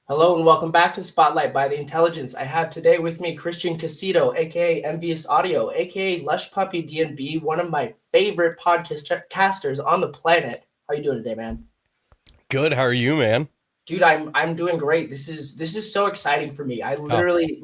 Hello and welcome back to Spotlight by the Intelligence. I have today with me Christian Caicedo, aka Envious Audio, aka Lushpuppy DnB, one of my favorite podcasters on the planet. How you doing today, man? Good. How are you, man? Dude, I'm doing great. This is so exciting for me. I Oh, literally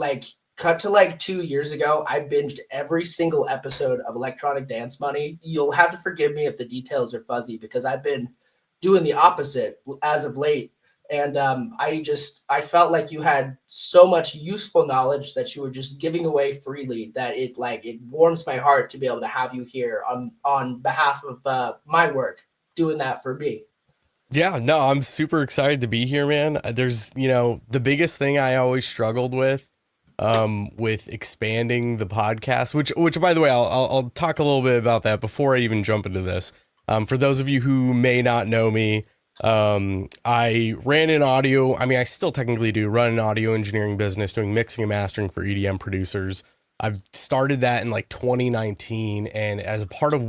cut to like 2 years ago. I binged every single episode of Electronic Dance Money. You'll have to forgive me if the details are fuzzy because I've been doing the opposite as of late. And I felt like you had so much useful knowledge that you were just giving away freely that it warms my heart to be able to have you here on behalf of my work doing that for me. yeah. No, I'm super excited to be here, man. There's, the biggest thing I always struggled with expanding the podcast, which by the way, I'll talk a little bit about that before I even jump into this. For those of you who may not know me, I ran an audio. I mean, I still technically do run an audio engineering business doing mixing and mastering for EDM producers. I've started that in like 2019. And as a part of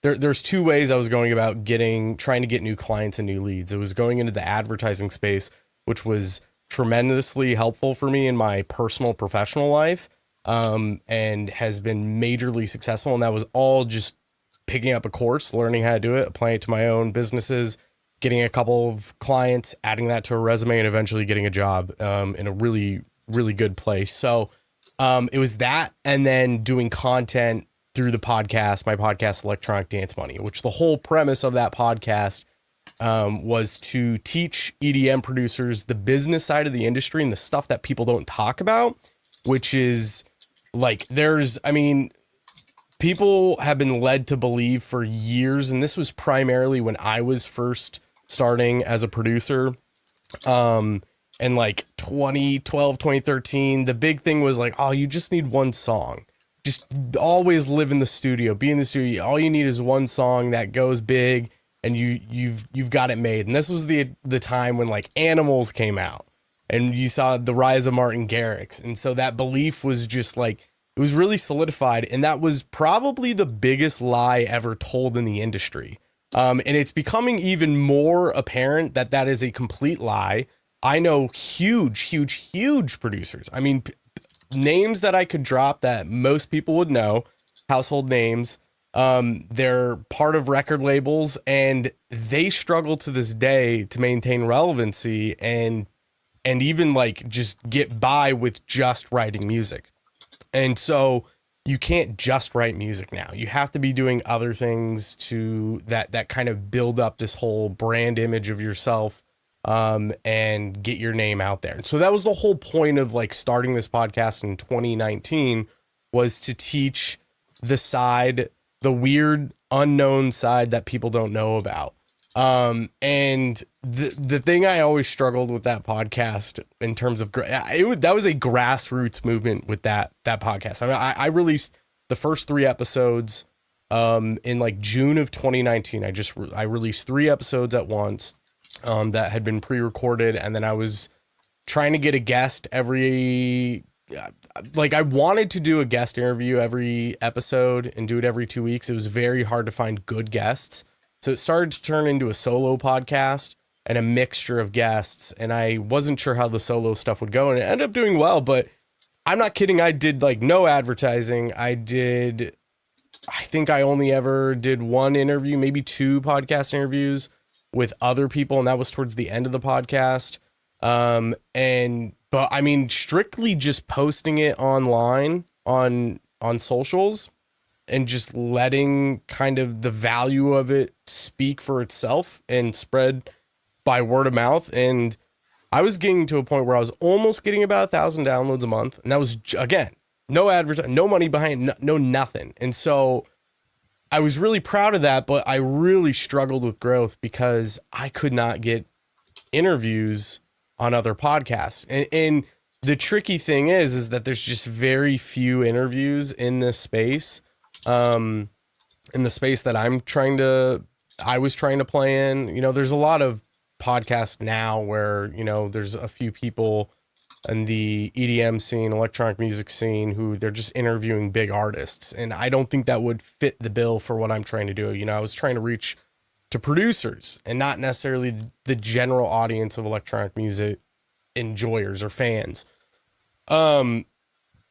there's two ways I was going about trying to get new clients and new leads. It was going into the advertising space, which was tremendously helpful for me in my personal professional life, and has been majorly successful. And that was all just picking up a course, learning how to do it, applying it to my own businesses, getting a couple of clients, adding that to a resume, and eventually getting a job in a really, really good place. So it was that, and then doing content through the podcast, my podcast, Electronic Dance Money, which the whole premise of that podcast was to teach EDM producers the business side of the industry and the stuff that people don't talk about, which is like, people have been led to believe for years, and this was primarily when I was first starting as a producer, in like 2012, 2013, the big thing was like, oh, you just need one song. Just always live in the studio, be in the studio. All you need is one song that goes big and you've got it made. And this was the time when like Animals came out and you saw the rise of Martin Garrix. And so that belief was just like, it was really solidified. And that was probably the biggest lie ever told in the industry. And it's becoming even more apparent that that is a complete lie. I know huge producers. I mean, names that I could drop that most people would know, household names. They're part of record labels and they struggle to this day to maintain relevancy and even like just get by with just writing music. And so you can't just write music now. You have to be doing other things to that kind of build up this whole brand image of yourself, and get your name out there. And so that was the whole point of like starting this podcast in 2019, was to teach the weird unknown side that people don't know about. And the thing I always struggled with that podcast in terms of that was a grassroots movement with that podcast. I mean, I released the first 3 episodes in like June of 2019. I released 3 episodes at once that had been pre-recorded, and then I was trying to get a guest every like I wanted to do a guest interview every episode and do it every 2 weeks. It was very hard to find good guests. So it started to turn into a solo podcast and a mixture of guests. And I wasn't sure how the solo stuff would go. And it ended up doing well, but I'm not kidding. I did like no advertising. I think I only ever did 1 interview, maybe 2 podcast interviews with other people. And that was towards the end of the podcast. But I mean, strictly just posting it online on socials and just letting kind of the value of it speak for itself and spread by word of mouth. And I was getting to a point where I was almost getting about 1,000 downloads a month. And that was, again, no advertising, no money behind, no nothing. And so I was really proud of that, but I really struggled with growth because I could not get interviews on other podcasts. And the tricky thing is that there's just very few interviews in this space. In the space that I was trying to play in. There's a lot of podcasts now where, there's a few people in the EDM scene, electronic music scene, who they're just interviewing big artists. And I don't think that would fit the bill for what I'm trying to do. I was trying to reach to producers and not necessarily the general audience of electronic music enjoyers or fans.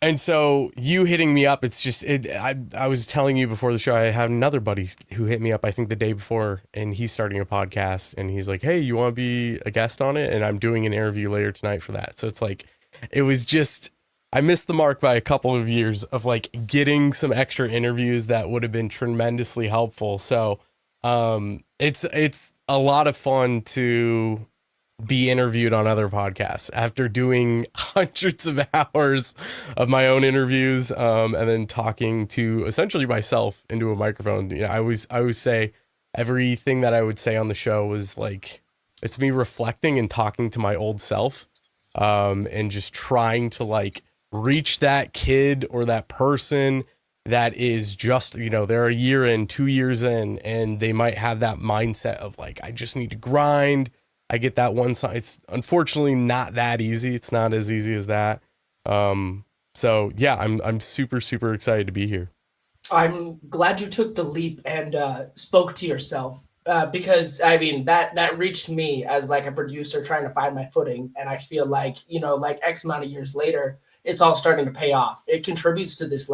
And so you hitting me up, it's just, I was telling you before the show, I had another buddy who hit me up, I think the day before, and he's starting a podcast, and he's like, hey, you want to be a guest on it? And I'm doing an interview later tonight for that. So it's like, it was just, I missed the mark by a couple of years of like getting some extra interviews that would have been tremendously helpful. So it's a lot of fun to be interviewed on other podcasts after doing hundreds of hours of my own interviews, and then talking to essentially myself into a microphone. You know, I always say everything that I would say on the show was like, it's me reflecting and talking to my old self, and just trying to like reach that kid or that person that is just, you know, they're a year in, 2 years in, and they might have that mindset of like, I just need to grind. I get that one side. It's unfortunately not that easy. It's not as easy as that. So yeah, I'm super, super excited to be here. I'm glad you took the leap and spoke to yourself, because I mean that reached me as like a producer trying to find my footing, and I feel like, you know, like X amount of years later, it's all starting to pay off. It contributes to this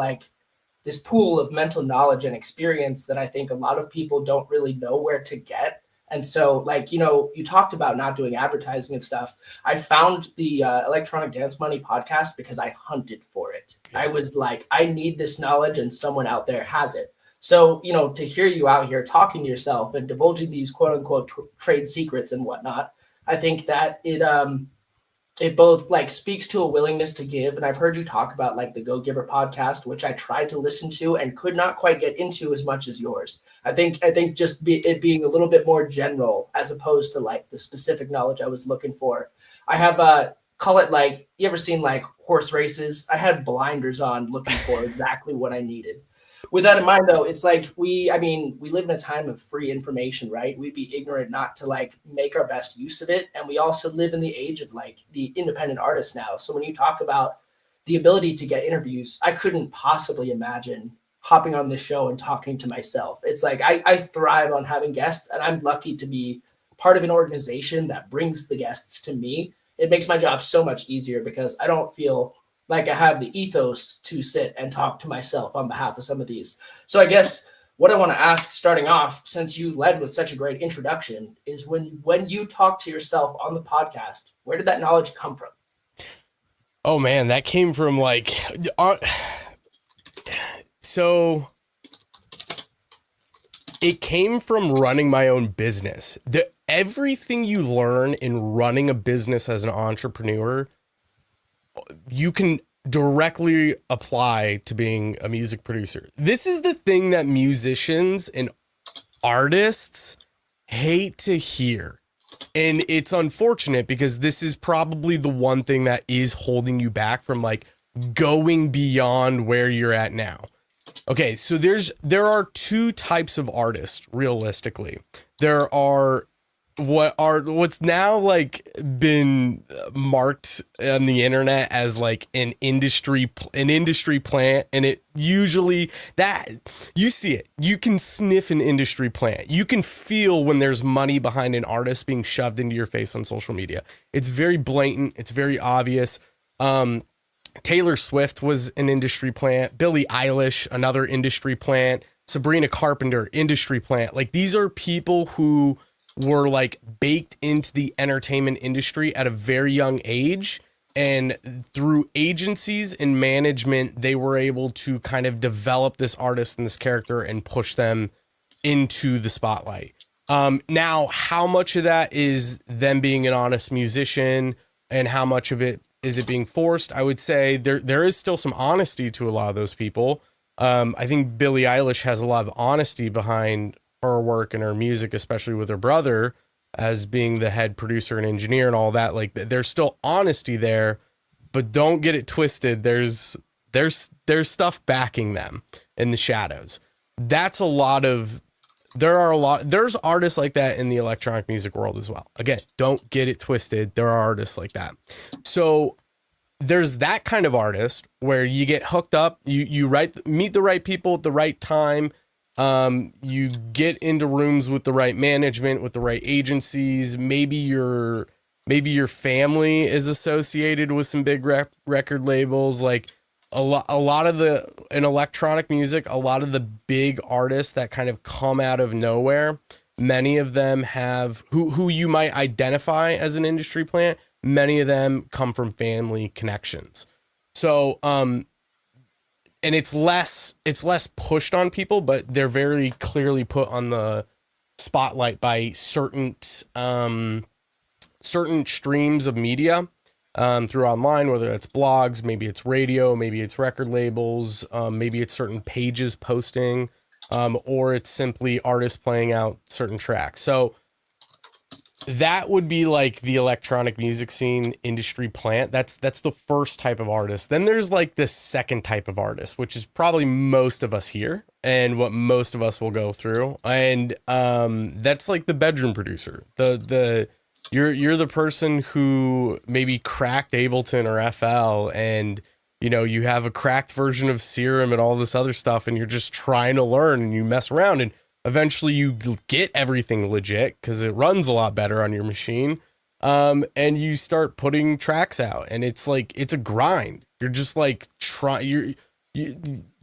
pool of mental knowledge and experience that I think a lot of people don't really know where to get. And so, like, you know, you talked about not doing advertising and stuff. I found the Electronic Dance Money podcast because I hunted for it. I was like, I need this knowledge, and someone out there has it. So, you know, to hear you out here talking to yourself and divulging these quote unquote trade secrets and whatnot, I think that it both like speaks to a willingness to give. And I've heard you talk about like the Go Giver podcast, which I tried to listen to and could not quite get into as much as yours. I think just it being a little bit more general as opposed to like the specific knowledge I was looking for. I have call it like, you ever seen like horse races? I had blinders on looking for exactly what I needed. With that in mind, though, it's like we live in a time of free information, right? We'd be ignorant not to like make our best use of it. And we also live in the age of like the independent artist now. So when you talk about the ability to get interviews, I couldn't possibly imagine hopping on this show and talking to myself. It's like I thrive on having guests, and I'm lucky to be part of an organization that brings the guests to me. It makes my job so much easier because I don't feel like I have the ethos to sit and talk to myself on behalf of some of these. So I guess what I want to ask starting off, since you led with such a great introduction, is when you talk to yourself on the podcast, where did that knowledge come from? Oh man, that came from like, so it came from running my own business. Everything you learn in running a business as an entrepreneur, you can directly apply to being a music producer. This is the thing that musicians and artists hate to hear. And it's unfortunate because this is probably the one thing that is holding you back from like going beyond where you're at now. Okay, so there are two types of artists realistically. There are what's now like been marked on the internet as like an industry plant, and it usually, that you see it, you can sniff an industry plant, you can feel when there's money behind an artist being shoved into your face on social media. It's very blatant, it's very obvious. Taylor Swift was an industry plant, Billie Eilish, another industry plant, Sabrina Carpenter, industry plant. Like, these are people who were like baked into the entertainment industry at a very young age, and through agencies and management, they were able to kind of develop this artist and this character and push them into the spotlight. Now, how much of that is them being an honest musician and how much of it is it being forced? I would say there is still some honesty to a lot of those people. I think Billie Eilish has a lot of honesty behind her work and her music, especially with her brother as being the head producer and engineer and all that. Like, there's still honesty there, but don't get it twisted. There's stuff backing them in the shadows. There's artists like that in the electronic music world as well. Again, don't get it twisted. There are artists like that. So there's that kind of artist where you get hooked up, you meet the right people at the right time. You get into rooms with the right management, with the right agencies. Maybe you're Maybe your family is associated with some big record labels. Like a lot of the, in electronic music, a lot of the big artists that kind of come out of nowhere, many of them have who you might identify as an industry plant. Many of them come from family connections. So, and it's less pushed on people, but they're very clearly put on the spotlight by certain streams of media through online, whether it's blogs, maybe it's radio, maybe it's record labels, maybe it's certain pages posting, or it's simply artists playing out certain tracks. So that would be like the electronic music scene industry plant. That's the first type of artist. Then there's like this second type of artist, which is probably most of us here and what most of us will go through. And that's like the bedroom producer. You're the person who maybe cracked Ableton or FL, and you know, you have a cracked version of Serum and all this other stuff, and you're just trying to learn, and you mess around, and eventually you get everything legit because it runs a lot better on your machine. And you start putting tracks out, and it's like, it's a grind. You're just like the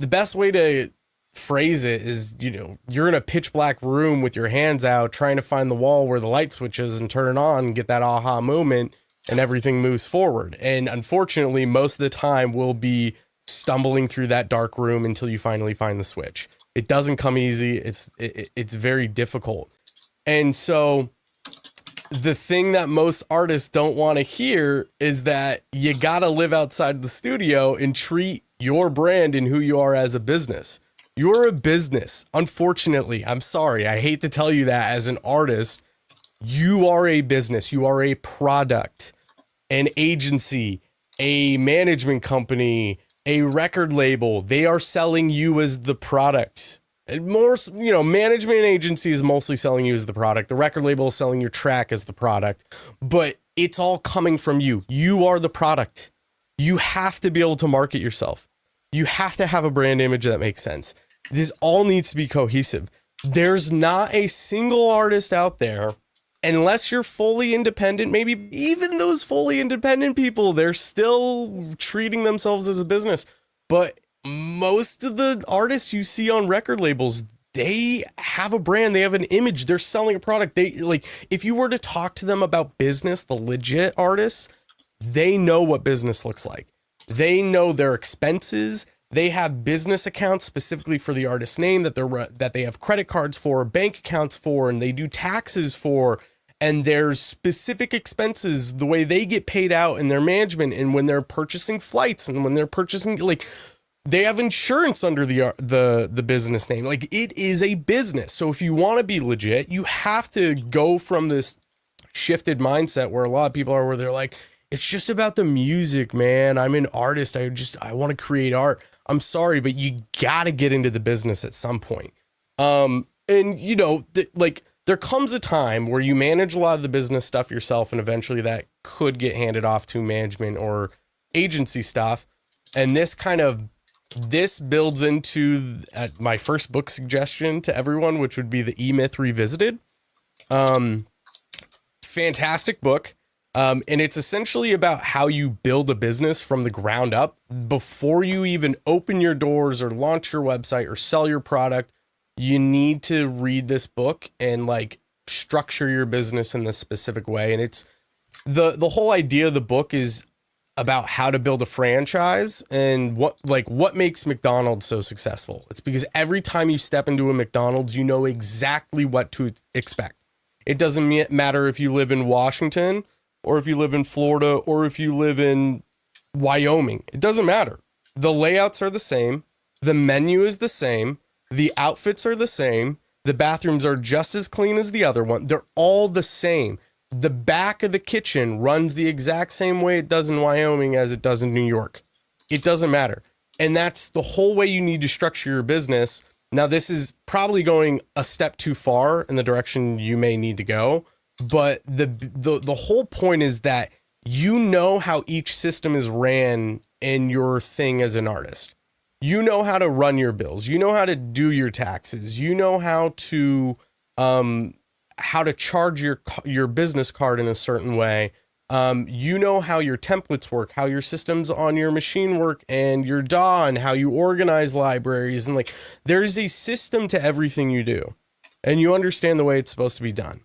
best way to phrase it is, you know, you're in a pitch black room with your hands out trying to find the wall where the light switches and turn it on and get that aha moment, and everything moves forward. And unfortunately, most of the time we'll be stumbling through that dark room until you finally find the switch. It doesn't come easy. It's very difficult. And so the thing that most artists don't want to hear is that you got to live outside the studio and treat your brand and who you are as a business. You're a business. Unfortunately, I'm sorry, I hate to tell you that as an artist, you are a business. You are a product, an agency, a management company, a record label. They are selling you as the product. And more, you know, management agency is mostly selling you as the product. The record label is selling your track as the product, but it's all coming from you. You are the product. You have to be able to market yourself. You have to have a brand image that makes sense. This all needs to be cohesive. There's not a single artist out there, unless you're fully independent. Maybe even those fully independent people, they're still treating themselves as a business. But most of the artists you see on record labels, they have a brand, they have an image, they're selling a product. They like, if you were to talk to them about business, the legit artists, they know what business looks like. They know their expenses. They have business accounts specifically for the artist's name that they have credit cards for, bank accounts for, and they do taxes for. And there's specific expenses, the way they get paid out in their management, and when they're purchasing flights, and when they're purchasing, like, they have insurance under the business name. Like, it is a business. So if you want to be legit, you have to go from this shifted mindset where a lot of people are, where they're like, it's just about the music, man. I'm an artist. I want to create art. I'm sorry, but you got to get into the business at some point. And you know, there comes a time where you manage a lot of the business stuff yourself, and eventually that could get handed off to management or agency stuff. And this builds into my first book suggestion to everyone, which would be the E-Myth Revisited. Fantastic book. And it's essentially about how you build a business from the ground up before you even open your doors or launch your website or sell your product. You need to read this book and like structure your business in this specific way. And it's the whole idea of the book is about how to build a franchise and what makes McDonald's so successful. It's because every time you step into a McDonald's, you know exactly what to expect. It doesn't matter if you live in Washington or if you live in Florida or if you live in Wyoming. It doesn't matter. The layouts are the same. The menu is the same. The outfits are the same. The bathrooms are just as clean as the other one. They're all the same. The back of the kitchen runs the exact same way it does in Wyoming as it does in New York. It doesn't matter. And that's the whole way you need to structure your business. Now, this is probably going a step too far in the direction you may need to go. But the whole point is that you know how each system is ran in your thing as an artist. You know how to run your bills. You know how to do your taxes. You know how to charge your business card in a certain way You know how your templates work, how your systems on your machine work, and your DAW, and how you organize libraries. And like, there's a system to everything you do, and you understand the way it's supposed to be done.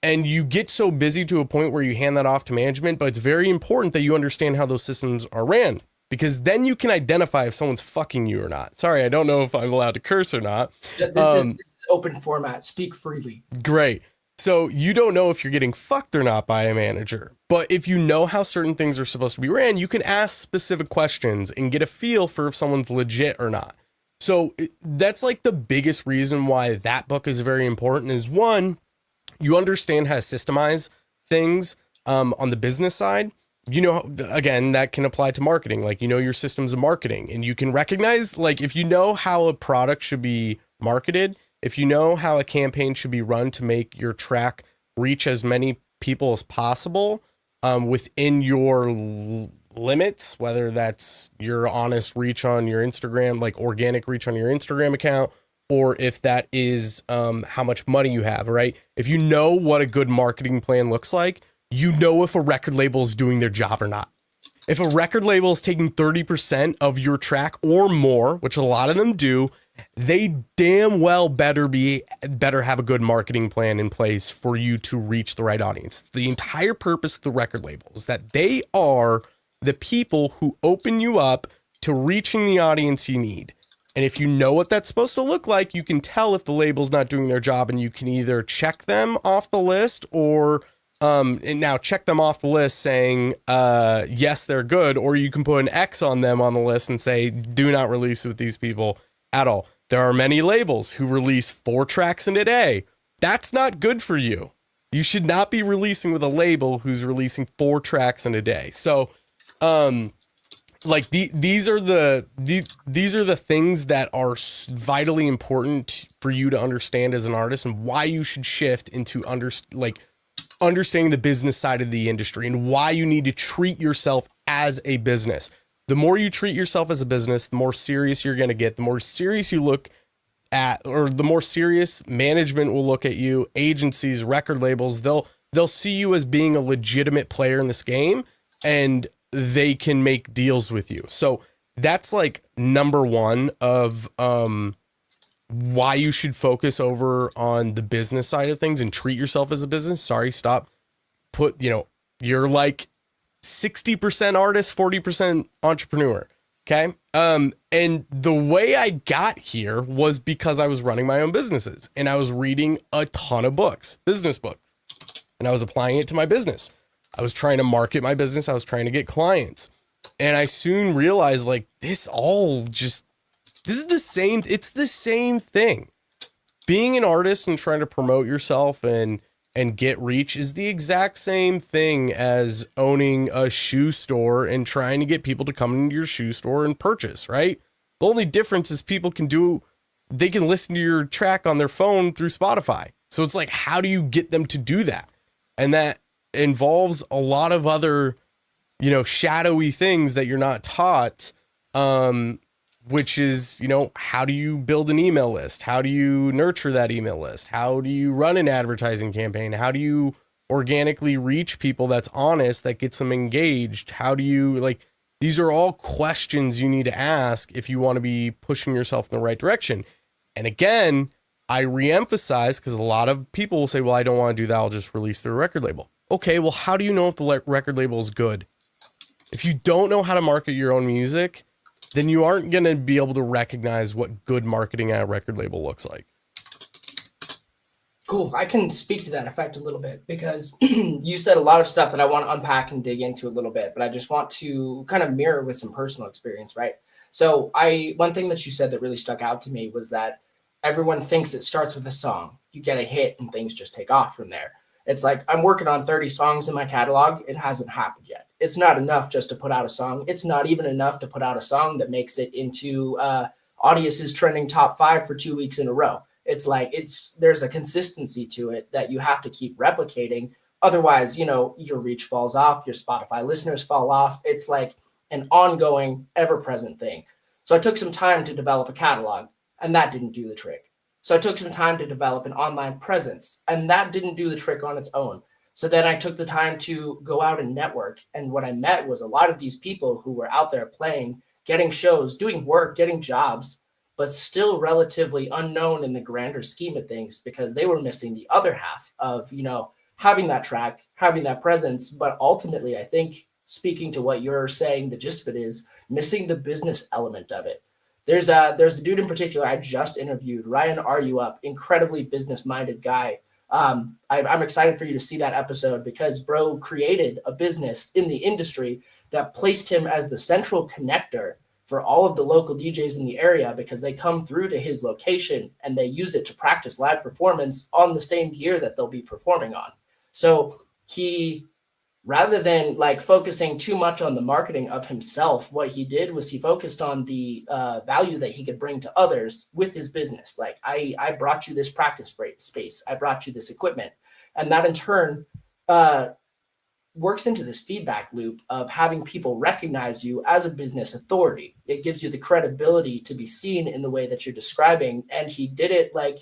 And you get so busy to a point where you hand that off to management, but it's very important that you understand how those systems are ran, because then you can identify if someone's fucking you or not. Sorry, I don't know if I'm allowed to curse or not. This is open format. Speak freely. Great. So you don't know if you're getting fucked or not by a manager. But if you know how certain things are supposed to be ran, you can ask specific questions and get a feel for if someone's legit or not. So that's like the biggest reason why that book is very important is, one, you understand how to systemize things on the business side. You know, again, that can apply to marketing. Like, you know, your systems of marketing, and you can recognize, like, if you know how a product should be marketed, if you know how a campaign should be run to make your track reach as many people as possible within your limits, whether that's your honest reach on your Instagram, like organic reach on your Instagram account, or if that is how much money you have, right? If you know what a good marketing plan looks like, you know if a record label is doing their job or not. If a record label is taking 30% of your track or more, which a lot of them do, they damn well better have a good marketing plan in place for you to reach the right audience. The entire purpose of the record label is that they are the people who open you up to reaching the audience you need. And if you know what that's supposed to look like, you can tell if the label's not doing their job, and you can either check them off the list or and now check them off the list saying, yes, they're good, or you can put an X on them on the list and say, do not release with these people at all. There are many labels who release 4 tracks in a day. That's not good for you. You should not be releasing with a label who's releasing 4 tracks in a day. So, like these are the things that are vitally important for you to understand as an artist, and why you should shift into understanding the business side of the industry, and why you need to treat yourself as a business. The more you treat yourself as a business, the more serious you're going to get, the more serious you look at, or the more serious management will look at you. Agencies, record labels, they'll see you as being a legitimate player in this game, and they can make deals with you. So that's like number one of why you should focus over on the business side of things and treat yourself as a business. Sorry, stop. You're like 60% artist, 40% entrepreneur. Okay. And the way I got here was because I was running my own businesses, and I was reading a ton of books, business books, and I was applying it to my business. I was trying to market my business. I was trying to get clients, and I soon realized, like, this is the same. It's the same thing. Being an artist and trying to promote yourself and get reach is the exact same thing as owning a shoe store and trying to get people to come into your shoe store and purchase, right? The only difference is they can listen to your track on their phone through Spotify. So it's like, how do you get them to do that? And that involves a lot of other, shadowy things that you're not taught, which is, how do you build an email list? How do you nurture that email list? How do you run an advertising campaign? How do you organically reach people that's honest, that gets them engaged? How do you, these are all questions you need to ask if you want to be pushing yourself in the right direction. And again, I reemphasize, because a lot of people will say, well, I don't want to do that, I'll just release through a record label. Okay, well, how do you know if the record label is good? If you don't know how to market your own music, then you aren't going to be able to recognize what good marketing at a record label looks like. Cool. I can speak to that effect a little bit, because you said a lot of stuff that I want to unpack and dig into a little bit, but I just want to kind of mirror with some personal experience, right? So one thing that you said that really stuck out to me was that everyone thinks it starts with a song. You get a hit and things just take off from there. It's like, I'm working on 30 songs in my catalog. It hasn't happened yet. It's not enough just to put out a song. It's not even enough to put out a song that makes it into Audius's trending top 5 for 2 weeks in a row. It's like, there's a consistency to it that you have to keep replicating. Otherwise, your reach falls off, your Spotify listeners fall off. It's like an ongoing, ever-present thing. So I took some time to develop a catalog, and that didn't do the trick. So I took some time to develop an online presence, and that didn't do the trick on its own. So then I took the time to go out and network. And what I met was a lot of these people who were out there playing, getting shows, doing work, getting jobs, but still relatively unknown in the grander scheme of things because they were missing the other half of, having that track, having that presence. But ultimately, I think speaking to what you're saying, the gist of it is missing the business element of it. There's a dude in particular I just interviewed, Ryan Up, incredibly business-minded guy. I'm excited for you to see that episode because bro created a business in the industry that placed him as the central connector for all of the local DJs in the area because they come through to his location and they use it to practice live performance on the same gear that they'll be performing on. So he, rather than like focusing too much on the marketing of himself, what he did was he focused on the value that he could bring to others with his business. Like I brought you this practice space. I brought you this equipment. And that in turn works into this feedback loop of having people recognize you as a business authority. It gives you the credibility to be seen in the way that you're describing. And he did it like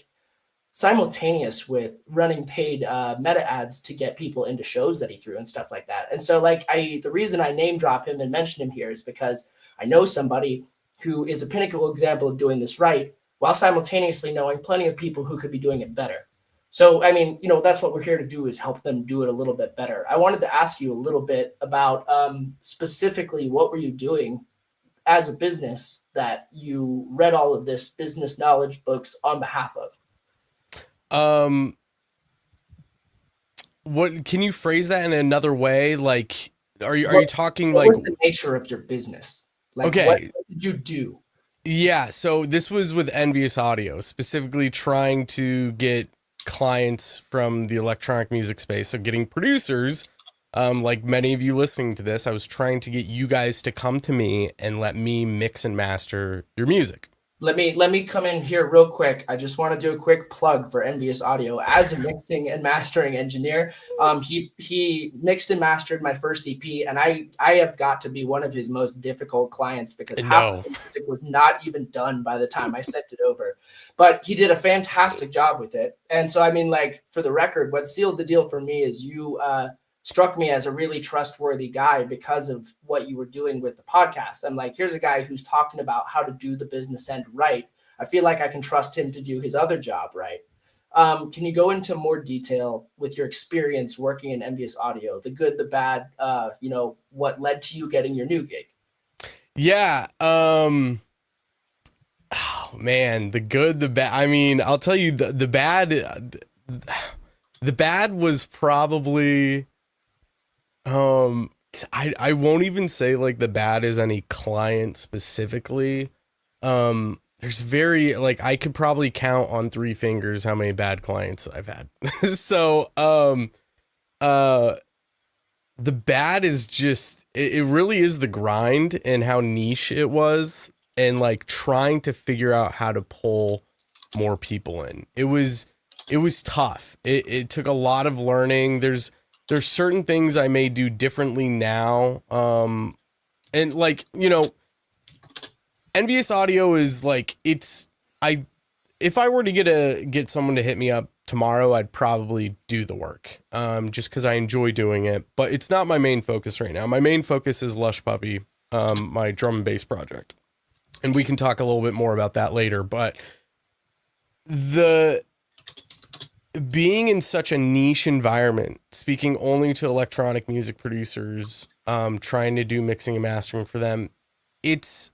simultaneous with running paid meta ads to get people into shows that he threw and stuff like that. And so like the reason I name drop him and mention him here is because I know somebody who is a pinnacle example of doing this right while simultaneously knowing plenty of people who could be doing it better. So, I mean, that's what we're here to do is help them do it a little bit better. I wanted to ask you a little bit about specifically what were you doing as a business that you read all of this business knowledge books on behalf of? What can you phrase that in another way? Like, are you talking like the nature of your business? Like, okay, what did you do? Yeah, so this was with Envious Audio, specifically trying to get clients from the electronic music space. So getting producers, like many of you listening to this, I was trying to get you guys to come to me and let me mix and master your music. Let me come in here real quick. I just want to do a quick plug for Envious Audio. As a mixing and mastering engineer, he mixed and mastered my first EP, and I have got to be one of his most difficult clients because half of the music was not even done by the time I sent it over. But he did a fantastic job with it. And so, I mean, like, for the record, what sealed the deal for me is you struck me as a really trustworthy guy because of what you were doing with the podcast. I'm like, here's a guy who's talking about how to do the business end right. I feel like I can trust him to do his other job right. Can you go into more detail with your experience working in Envious Audio, the good, the bad, what led to you getting your new gig? Yeah. Oh man, the good, the bad. I mean, I'll tell you the bad. The bad was probably. I won't even say like the bad is any client specifically. There's very like I could probably count on 3 fingers how many bad clients I've had. So the bad is just it really is the grind and how niche it was and like trying to figure out how to pull more people in. It was tough. It took a lot of learning. There's certain things I may do differently now. And like, Envious Audio is like, if I were to get someone to hit me up tomorrow, I'd probably do the work. Just cause I enjoy doing it, but it's not my main focus right now. My main focus is Lushpuppy, my drum and bass project. And we can talk a little bit more about that later, but being in such a niche environment, speaking only to electronic music producers, trying to do mixing and mastering for them, it's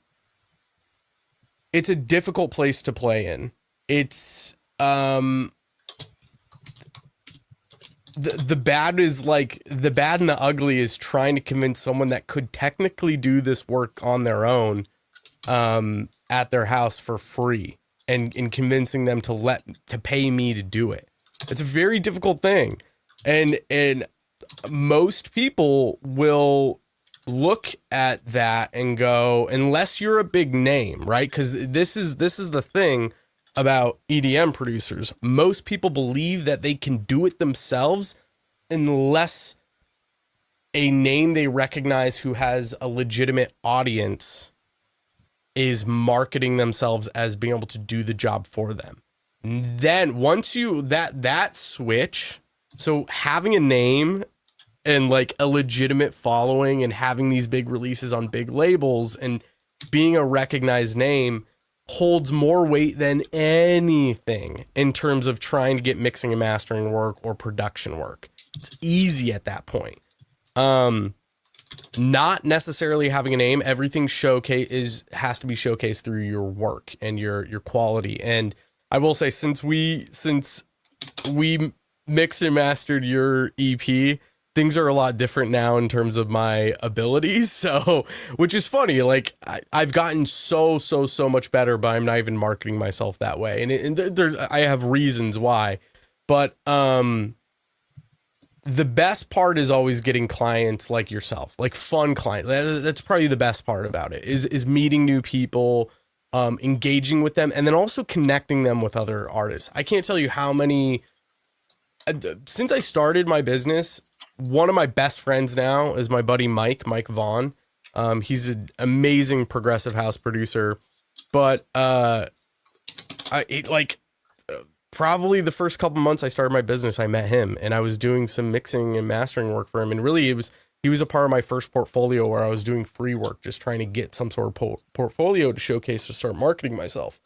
a difficult place to play in. It's the bad is like the bad and the ugly is trying to convince someone that could technically do this work on their own at their house for free and convincing them to pay me to do it. It's a very difficult thing. And most people will look at that and go, unless you're a big name, right? Because this is the thing about EDM producers. Most people believe that they can do it themselves unless a name they recognize who has a legitimate audience is marketing themselves as being able to do the job for them. Then once you that switch So having a name and like a legitimate following and having these big releases on big labels and being a recognized name holds more weight than anything in terms of trying to get mixing and mastering work or production work. It's easy at that point. Not necessarily having a name, everything has to be showcased through your work and your quality. And I will say, since we mixed and mastered your EP, things are a lot different now in terms of my abilities. So, which is funny. Like I've gotten so much better, but I'm not even marketing myself that way. And I have reasons why, but the best part is always getting clients like yourself, like fun clients. That's probably the best part about it is meeting new people, engaging with them, and then also connecting them with other artists. I can't tell you how many, since I started my business, one of my best friends now is my buddy Mike Vaughn. He's an amazing progressive house producer, but probably the first couple months I started my business, I met him and I was doing some mixing and mastering work for him. And really he was a part of my first portfolio where I was doing free work, just trying to get some sort of portfolio to showcase to start marketing myself.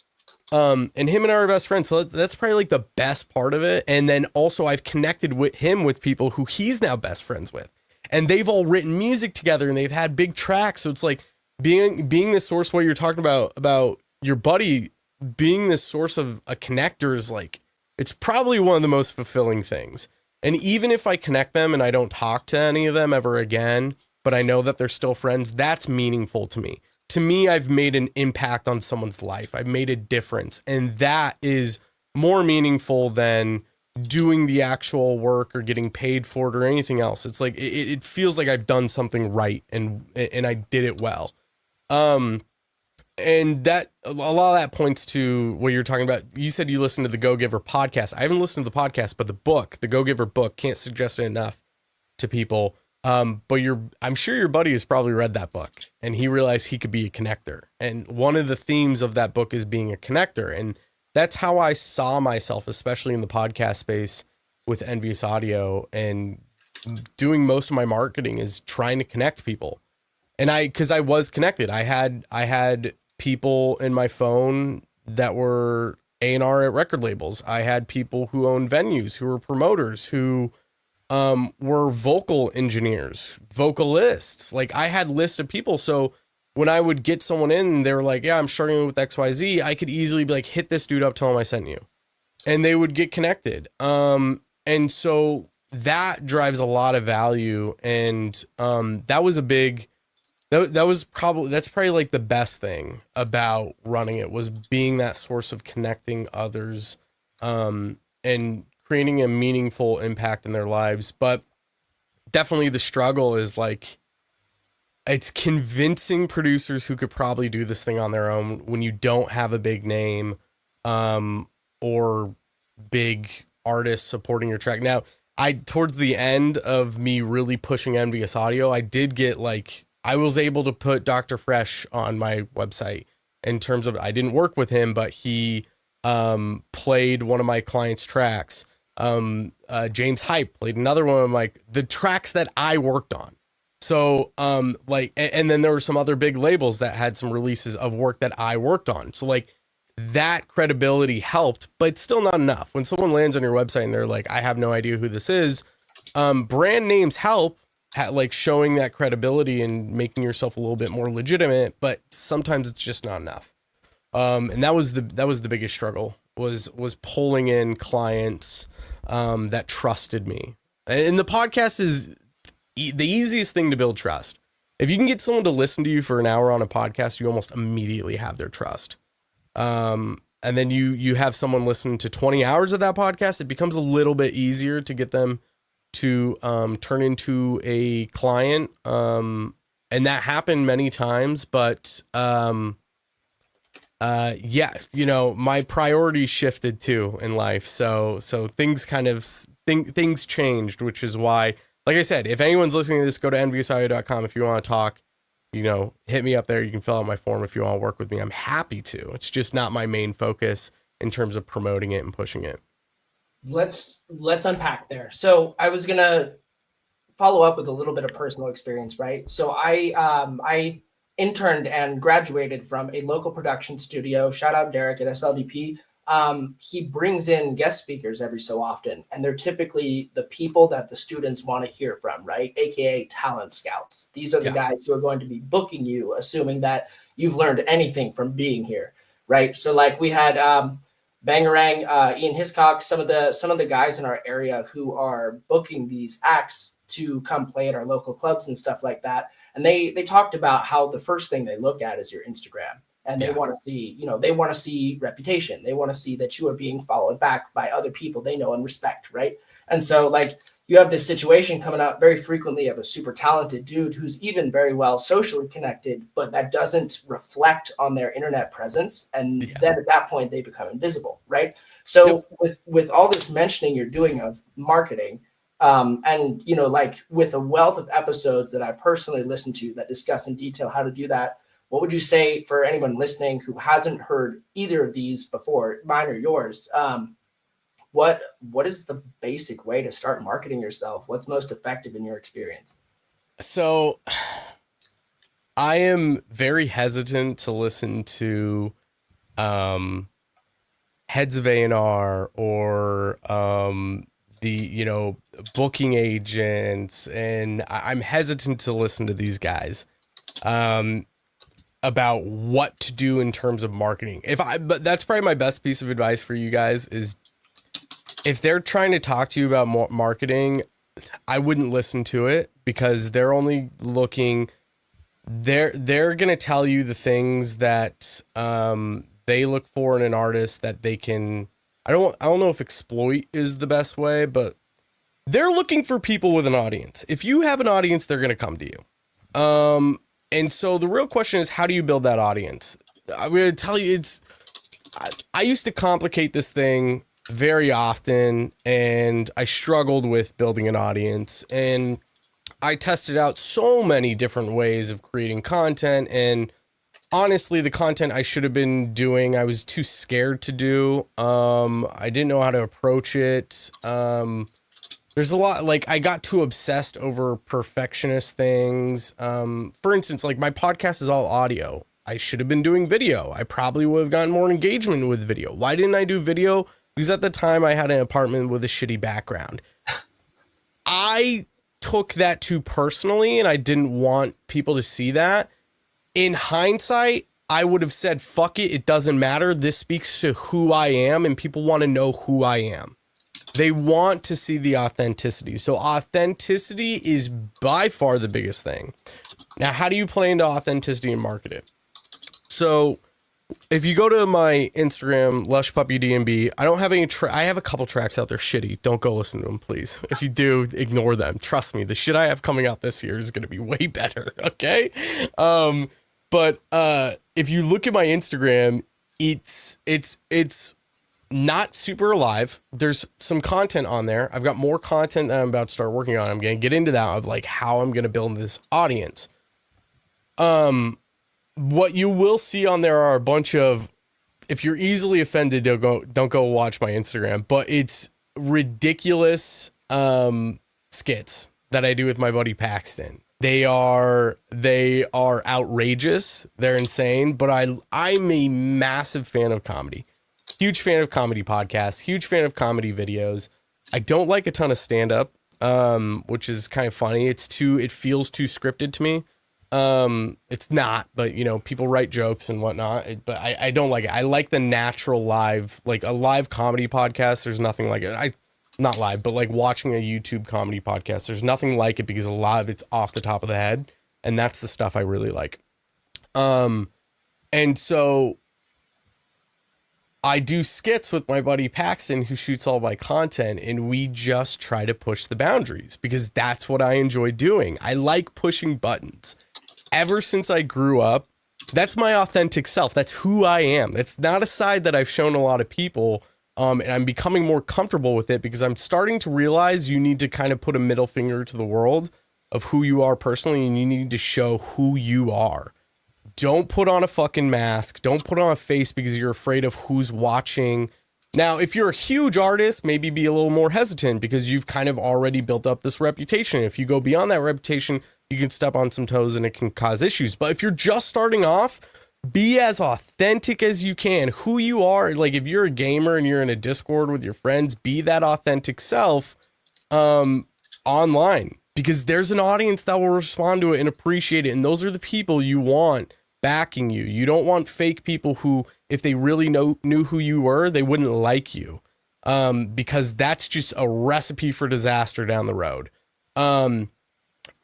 And him and I are best friends. So that's probably like the best part of it. And then also I've connected with him with people who he's now best friends with, and they've all written music together and they've had big tracks. So it's like being this source, what you're talking about your buddy being this source of a connector is like, it's probably one of the most fulfilling things. And even if I connect them and I don't talk to any of them ever again, but I know that they're still friends, that's meaningful to me. To me, I've made an impact on someone's life. I've made a difference. And that is more meaningful than doing the actual work or getting paid for it or anything else. It's like, it feels like I've done something right and I did it well. And that a lot of that points to what you're talking about. You said you listened to the Go Giver podcast. I haven't listened to the podcast, but the book, the Go Giver book, can't suggest it enough to people. But I'm sure your buddy has probably read that book and he realized he could be a connector. And one of the themes of that book is being a connector. And that's how I saw myself, especially in the podcast space with Envious Audio, and doing most of my marketing is trying to connect people. And cause I was connected. I had people in my phone that were A&R at record labels. I had people who owned venues, who were promoters, who were vocal engineers, vocalists. Like I had lists of people. So when I would get someone in, they were like, yeah, I'm struggling with XYZ. I could easily be like, hit this dude up, tell him I sent you. And they would get connected. And so that drives a lot of value. And that was a big, that's probably like the best thing about running it, was being that source of connecting others, and creating a meaningful impact in their lives. But definitely the struggle is like, it's convincing producers who could probably do this thing on their own when you don't have a big name, or big artists supporting your track. Now, towards the end of me really pushing Envious Audio, I did get I was able to put Dr. Fresh on my website in terms of, I didn't work with him, but he played one of my clients' tracks. James Hype played another one of the tracks that I worked on. So and then there were some other big labels that had some releases of work that I worked on. So that credibility helped, but it's still not enough. When someone lands on your website and they're like, I have no idea who this is, brand names help. Showing that credibility and making yourself a little bit more legitimate, but sometimes it's just not enough. And that was the biggest struggle, was pulling in clients that trusted me. And the podcast is the easiest thing to build trust. If you can get someone to listen to you for an hour on a podcast, you almost immediately have their trust. And then you have someone listen to 20 hours of that podcast, it becomes a little bit easier to get them to turn into a client. And that happened many times, but yeah, my priorities shifted too in life. So things things changed, which is why, like I said, if anyone's listening to this, go to enviousaudio.com if you want to talk. Hit me up there. You can fill out my form if you want to work with me. I'm happy to. It's just not my main focus in terms of promoting it and pushing it. Let's unpack there. So I was gonna follow up with a little bit of personal experience, right? So I interned and graduated from a local production studio. Shout out Derek at SLDP. He brings in guest speakers every so often, and they're typically the people that the students want to hear from, right? AKA talent scouts. These are the guys who are going to be booking you, assuming that you've learned anything from being here, right? So like we had Bangarang, Ian Hiscock, some of the guys in our area who are booking these acts to come play at our local clubs and stuff like that. And they talked about how the first thing they look at is your Instagram. And they want to see, they want to see reputation. They want to see that you are being followed back by other people they know and respect, right? And so like you have this situation coming out very frequently of a super talented dude who's even very well socially connected, but that doesn't reflect on their internet presence. And then at that point they become invisible, right? So with all this mentioning you're doing of marketing, and like with a wealth of episodes that I personally listened to that discuss in detail how to do that, what would you say for anyone listening who hasn't heard either of these before, mine or yours? What is the basic way to start marketing yourself? What's most effective in your experience? So I am very hesitant to listen to heads of A&R or the booking agents, and I'm hesitant to listen to these guys about what to do in terms of marketing. But that's probably my best piece of advice for you guys is if they're trying to talk to you about marketing, I wouldn't listen to it because they're only looking, they're going to tell you the things that they look for in an artist that they can, I don't know if exploit is the best way, but they're looking for people with an audience. If you have an audience, they're going to come to you. And so the real question is, how do you build that audience? I'm going to tell you, I used to complicate this thing very often, and I struggled with building an audience, and I tested out so many different ways of creating content, and honestly, the content I should have been doing, I was too scared to do. I didn't know how to approach it. There's a lot, like I got too obsessed over perfectionist things. For instance, like my podcast is all audio. I should have been doing video. I probably would have gotten more engagement with video. Why didn't I do video? Because at the time I had an apartment with a shitty background. I took that too personally and I didn't want people to see that. In hindsight, I would have said, fuck it. It doesn't matter. This speaks to who I am and people want to know who I am. They want to see the authenticity. So authenticity is by far the biggest thing. Now, how do you play into authenticity and market it? So if you go to my Instagram, Lushpuppy DnB, I don't have any, I have a couple tracks out there shitty. Don't go listen to them, please. If you do, ignore them. Trust me, the shit I have coming out this year is going to be way better. Okay. But if you look at my Instagram, it's not super alive. There's some content on there. I've got more content that I'm about to start working on. I'm going to get into that of like how I'm going to build this audience. What you will see on there are a bunch of, if you're easily offended, don't go watch my Instagram, but it's ridiculous skits that I do with my buddy Paxton. They are outrageous. They're insane, but I'm a massive fan of comedy. Huge fan of comedy podcasts, huge fan of comedy videos. I don't like a ton of stand-up, which is kind of funny. It feels too scripted to me. It's not, but people write jokes and whatnot, but I don't like it. I like the natural live, like a live comedy podcast. There's nothing like it. Not live, but like watching a YouTube comedy podcast. There's nothing like it because a lot of it's off the top of the head. And that's the stuff I really like. And so I do skits with my buddy Paxton, who shoots all my content, and we just try to push the boundaries because that's what I enjoy doing. I like pushing buttons. Ever since I grew up, that's my authentic self. That's who I am. That's not a side that I've shown a lot of people. And I'm becoming more comfortable with it because I'm starting to realize you need to kind of put a middle finger to the world of who you are personally, and you need to show who you are. Don't put on a fucking mask. Don't put on a face because you're afraid of who's watching. Now, if you're a huge artist, maybe be a little more hesitant because you've kind of already built up this reputation. If you go beyond that reputation, you can step on some toes and it can cause issues. But if you're just starting off, be as authentic as you can. Who you are, like if you're a gamer and you're in a Discord with your friends, be that authentic self online, because there's an audience that will respond to it and appreciate it. And those are the people you want backing you. You don't want fake people who, if they really knew who you were, they wouldn't like you, because that's just a recipe for disaster down the road.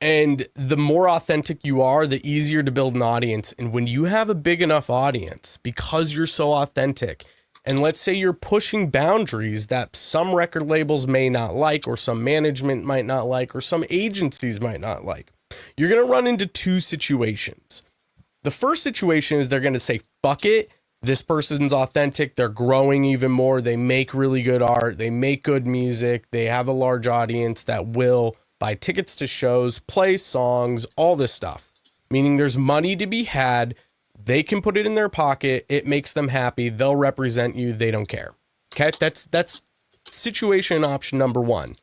And the more authentic you are, the easier to build an audience. And when you have a big enough audience, because you're so authentic, and let's say you're pushing boundaries that some record labels may not like, or some management might not like, or some agencies might not like, you're going to run into two situations. The first situation is they're going to say, fuck it. This person's authentic. They're growing even more. They make really good art. They make good music. They have a large audience that will buy tickets to shows, play songs, all this stuff. Meaning there's money to be had. They can put it in their pocket. It makes them happy. They'll represent you. They don't care. Okay. That's situation option number one.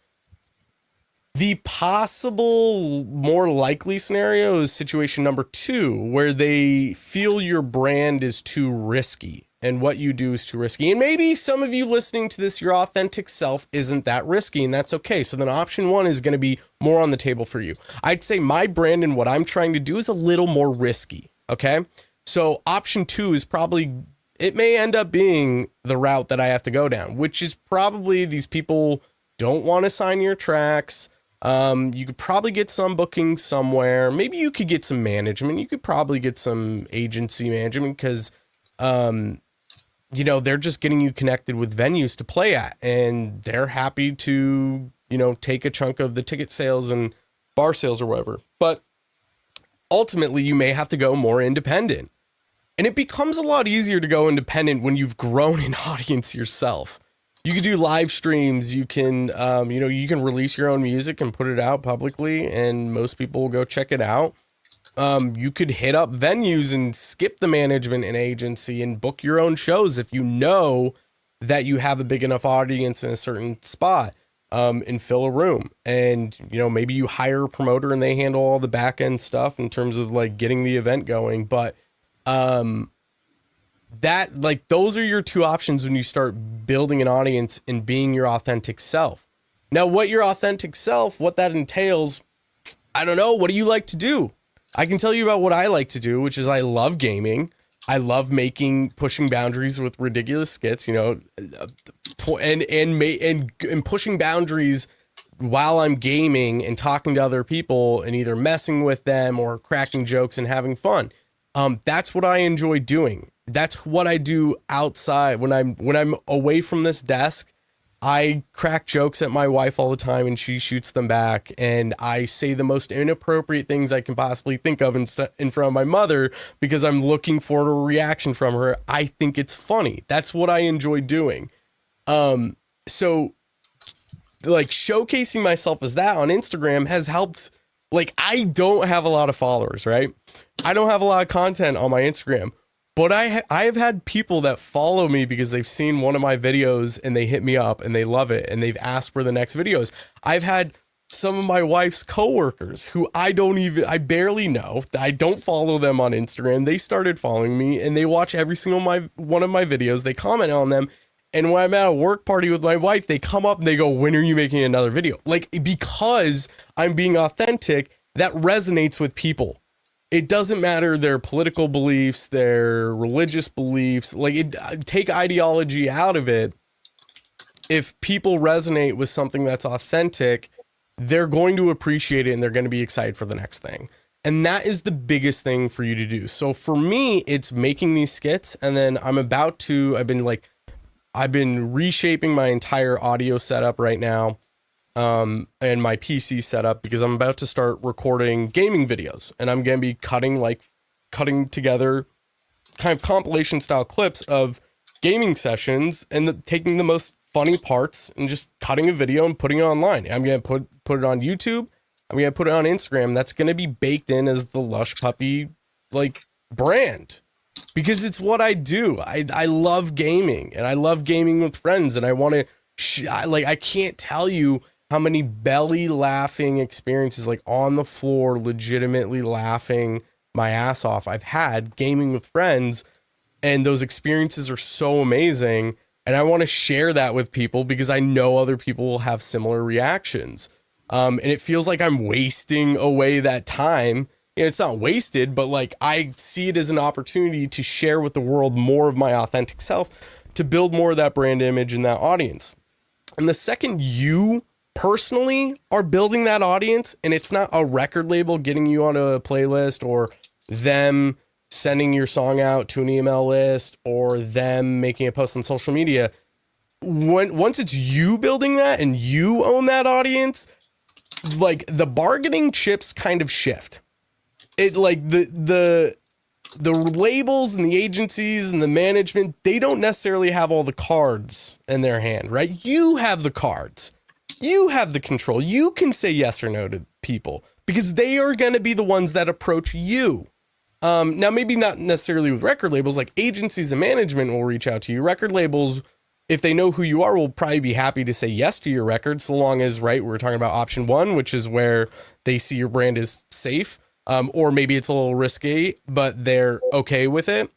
The possible more likely scenario is situation number two, where they feel your brand is too risky and what you do is too risky. And maybe some of you listening to this, your authentic self isn't that risky, and that's okay. So then option one is going to be more on the table for you. I'd say my brand and what I'm trying to do is a little more risky. Okay. So option two is probably, it may end up being the route that I have to go down, which is probably these people don't want to sign your tracks. You could probably get some bookings somewhere. Maybe you could get some management. You could probably get some agency management because, you know, they're just getting you connected with venues to play at, and they're happy to, you know, take a chunk of the ticket sales and bar sales or whatever. But ultimately, you may have to go more independent, and it becomes a lot easier to go independent when you've grown an audience yourself. You can do live streams. You can, you know, you can release your own music and put it out publicly, and most people will go check it out. You could hit up venues and skip the management and agency and book your own shows if you know that you have a big enough audience in a certain spot, and fill a room. And, you know, maybe you hire a promoter and they handle all the back end stuff in terms of like getting the event going. But, that, like, those are your two options when you start building an audience and being your authentic self. Now, what your authentic self, what that entails, I don't know. What do you like to do? I can tell you about what I like to do, which is I love gaming. I love pushing boundaries with ridiculous skits, you know, and pushing boundaries while I'm gaming and talking to other people and either messing with them or cracking jokes and having fun. That's what I enjoy doing. That's what I do outside when I'm away from this desk. I crack jokes at my wife all the time and she shoots them back, and I say the most inappropriate things I can possibly think of in front of my mother because I'm looking for a reaction from her. I think it's funny. That's what I enjoy doing. So like showcasing myself as that on Instagram has helped. Like, I don't have a lot of followers, right? I don't have a lot of content on my Instagram, but I have had people that follow me because they've seen one of my videos and they hit me up and they love it and they've asked for the next videos. I've had some of my wife's coworkers who I barely know. I don't follow them on Instagram. They started following me and they watch every single one of my videos. They comment on them. And when I'm at a work party with my wife, they come up and they go, when are you making another video? Like, because I'm being authentic, that resonates with people. It doesn't matter their political beliefs, their religious beliefs, like take ideology out of it. If people resonate with something that's authentic, they're going to appreciate it and they're going to be excited for the next thing. And that is the biggest thing for you to do. So for me, it's making these skits, and then I've been reshaping my entire audio setup right now, and my PC setup, because I'm about to start recording gaming videos, and I'm going to be cutting together kind of compilation style clips of gaming sessions and taking the most funny parts and just cutting a video and putting it online. I'm going to put it on YouTube. I'm going to put it on Instagram. That's going to be baked in as the Lushpuppy like brand. because it's what I do. I love gaming, and I love gaming with friends, and I want to I can't tell you how many belly laughing experiences, like on the floor legitimately laughing my ass off, I've had gaming with friends, and those experiences are so amazing, and I want to share that with people because I know other people will have similar reactions. And it feels like I'm wasting away that time. You know, it's not wasted, but like I see it as an opportunity to share with the world more of my authentic self, to build more of that brand image and that audience. And the second you personally are building that audience, and it's not a record label getting you onto a playlist, or them sending your song out to an email list, or them making a post on social media, once it's you building that and you own that audience, like the bargaining chips kind of shift. It like the labels and the agencies and the management, they don't necessarily have all the cards in their hand, right? You have the cards. You have the control. You can say yes or no to people because they are going to be the ones that approach you. Now, maybe not necessarily with record labels, like agencies and management will reach out to you. Record labels, if they know who you are, will probably be happy to say yes to your record, so long as, right, we're talking about option one, which is where they see your brand is safe. Or maybe it's a little risky, but they're okay with it.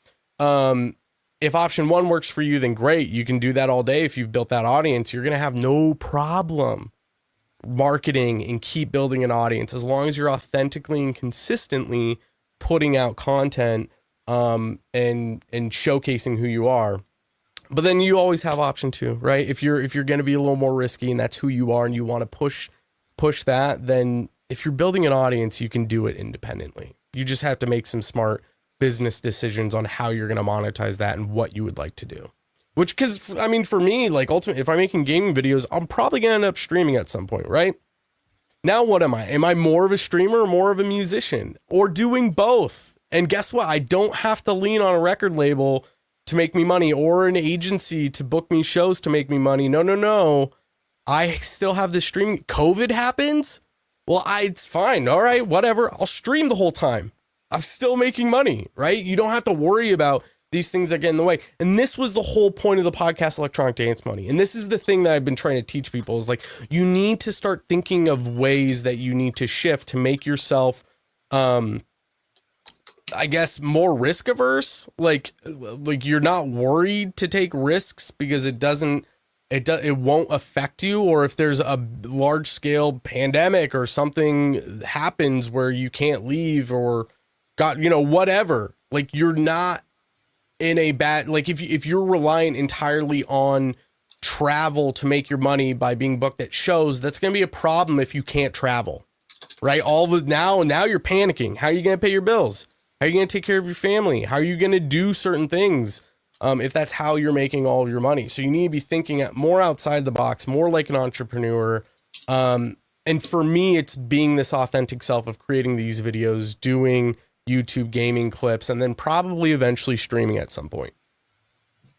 If option one works for you, then great. You can do that all day. If you've built that audience, you're going to have no problem marketing and keep building an audience as long as you're authentically and consistently putting out content and showcasing who you are. But then you always have option two, right? If you're going to be a little more risky and that's who you are and you want to push that, then if you're building an audience, you can do it independently. You just have to make some smart business decisions on how you're going to monetize that and what you would like to do. Which, because, I mean, for me, like, ultimately, if I'm making gaming videos, I'm probably going to end up streaming at some point, right? Now, what am I? Am I more of a streamer or more of a musician? Or doing both? And guess what? I don't have to lean on a record label to make me money or an agency to book me shows to make me money. No. I still have this streaming. COVID happens. Well, it's fine. All right, whatever. I'll stream the whole time. I'm still making money, right? You don't have to worry about these things that get in the way. And this was the whole point of the podcast, Electronic Dance Money. And this is the thing that I've been trying to teach people is like, you need to start thinking of ways that you need to shift to make yourself, I guess, more risk averse. Like you're not worried to take risks because it won't affect you, or if there's a large scale pandemic or something happens where you can't leave or whatever, like you're not in a bad, like if you're reliant entirely on travel to make your money by being booked at shows, that's going to be a problem if you can't travel, right? Now you're panicking. How are you going to pay your bills? How are you going to take care of your family? How are you going to do certain things? If that's how you're making all of your money. So you need to be thinking more outside the box, more like an entrepreneur. And for me, it's being this authentic self of creating these videos, doing YouTube gaming clips, and then probably eventually streaming at some point.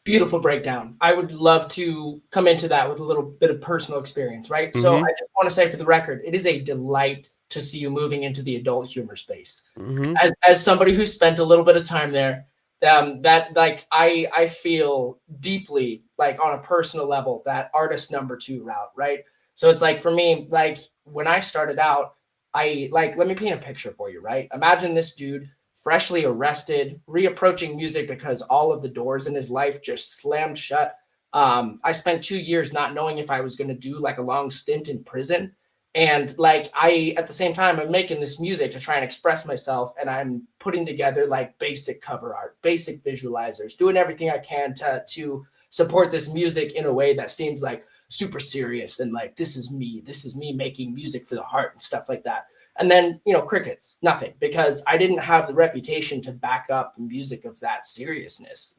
Beautiful breakdown. I would love to come into that with a little bit of personal experience, right? Mm-hmm. So I just want to say for the record, it is a delight to see you moving into the adult humor space. Mm-hmm. As somebody who spent a little bit of time there, that like I feel deeply, like on a personal level, that artist number 2 route, right? So it's like for me, like when I started out, let me paint a picture for you, right? Imagine this dude freshly arrested, reapproaching music because all of the doors in his life just slammed shut. I spent 2 years not knowing if I was going to do like a long stint in prison. And like at the same time, I'm making this music to try and express myself, and I'm putting together like basic cover art, basic visualizers, doing everything I can to support this music in a way that seems like super serious and like this is me making music for the heart and stuff like that. And then, crickets, nothing, because I didn't have the reputation to back up music of that seriousness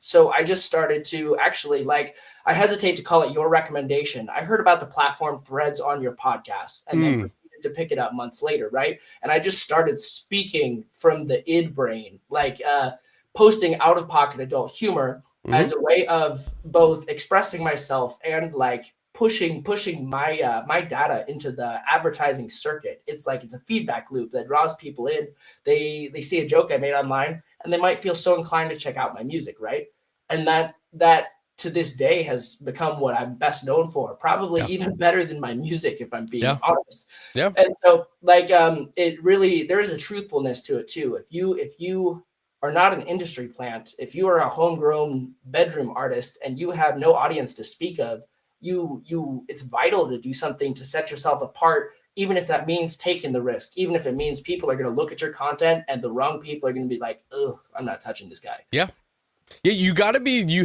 so I just started to actually, like, I hesitate to call it your recommendation. I heard about the platform Threads on your podcast and then proceeded to pick it up months later, right? And I just started speaking from the id brain, like posting out-of-pocket adult humor as a way of both expressing myself and like pushing my my data into the advertising circuit. It's a feedback loop that draws people in. They see a joke I made online, and they might feel so inclined to check out my music, right? And that to this day has become what I'm best known for, probably even better than my music, if I'm being honest. Yeah. And so it really, there is a truthfulness to it too. If you are not an industry plant, if you are a homegrown bedroom artist and you have no audience to speak of, it's vital to do something to set yourself apart, even if that means taking the risk, even if it means people are going to look at your content and the wrong people are going to be like, ugh, I'm not touching this guy. Yeah. Yeah, you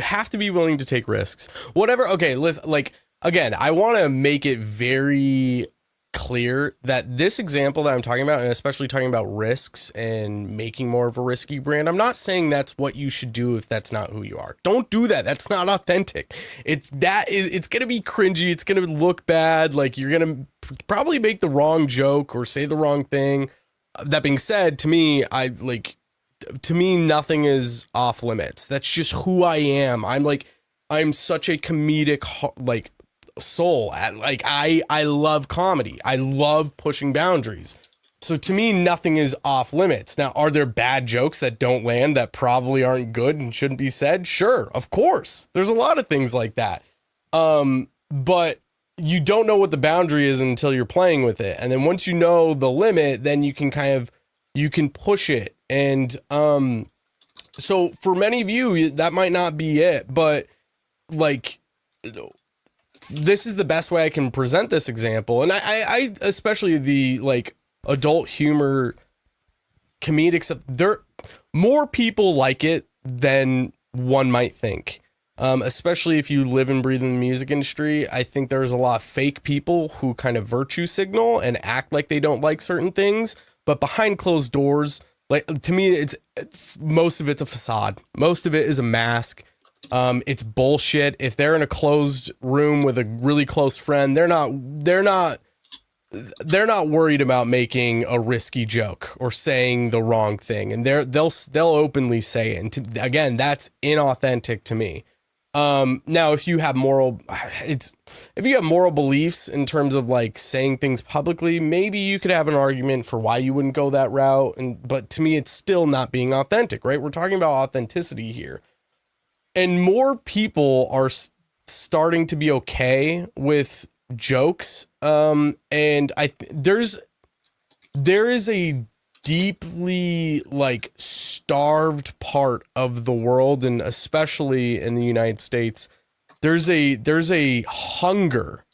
have to be willing to take risks. Whatever. Okay, listen, like, again, I want to make it very clear that this example that I'm talking about, and especially talking about risks and making more of a risky brand, I'm not saying that's what you should do if that's not who you are. Don't do that. That's not authentic. It's going to be cringy. It's going to look bad. Like, you're going to probably make the wrong joke or say the wrong thing. That being said, to me, nothing is off limits. That's just who I am. I'm such a comedic soul. I love comedy. I love pushing boundaries. So to me, nothing is off limits. Now, are there bad jokes that don't land that probably aren't good and shouldn't be said? Sure, of course. There's a lot of things like that. But you don't know what the boundary is until you're playing with it. And then once you know the limit, then you can push it. And so for many of you, that might not be it, but this is the best way I can present this example. And I especially the adult humor comedic stuff, more people like it than one might think. Especially if you live and breathe in the music industry. I think there's a lot of fake people who kind of virtue signal and act like they don't like certain things, but behind closed doors, to me, it's most of it's a facade. Most of it is a mask. It's bullshit. If they're in a closed room with a really close friend, they're not worried about making a risky joke or saying the wrong thing, and they'll openly say it. And again, that's inauthentic to me. Now, if you have moral beliefs in terms of saying things publicly, maybe you could have an argument for why you wouldn't go that route. But to me, it's still not being authentic, right? We're talking about authenticity here, and more people are starting to be okay with jokes. And there is a deeply starved part of the world, and especially in the United States, there's a hunger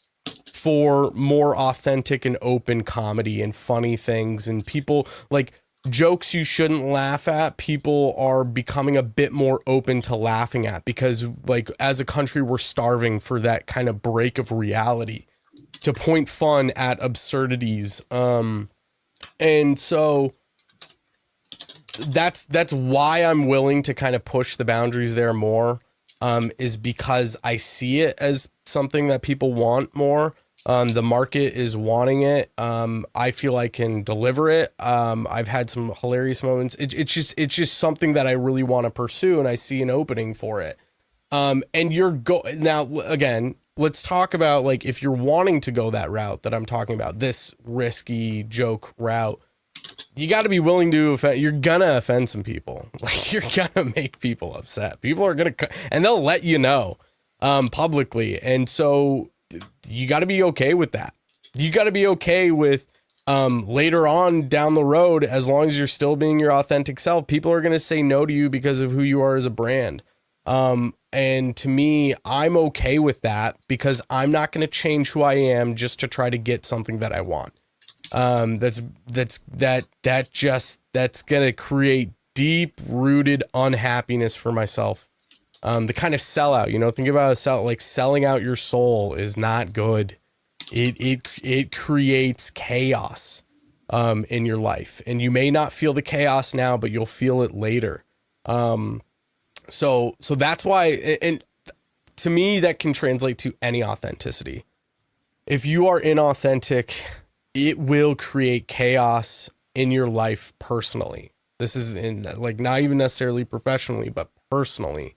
for more authentic and open comedy and funny things, and people jokes you shouldn't laugh at, people are becoming a bit more open to laughing at, because as a country, we're starving for that kind of break of reality to point fun at absurdities. And so that's why I'm willing to kind of push the boundaries there more, is because I see it as something that people want more. The market is wanting it. I feel I can deliver it. I've had some hilarious moments. It's just something that I really want to pursue, and I see an opening for it. And now again, let's talk about if you're wanting to go that route that I'm talking about, this risky joke route, you got to be willing to offend. You're gonna offend some people. You're gonna make people upset. People are gonna, and they'll let you know, publicly. And so you got to be okay with that. You got to be okay with, later on down the road, as long as you're still being your authentic self, people are gonna say no to you because of who you are as a brand. And to me, I'm okay with that, because I'm not going to change who I am just to try to get something that I want. That's going to create deep rooted unhappiness for myself. The kind of sellout, think about selling out your soul is not good. It creates chaos, in your life, and you may not feel the chaos now, but you'll feel it later. So that's why, and to me, that can translate to any authenticity. If you are inauthentic, it will create chaos in your life personally. This is not even necessarily professionally, but personally.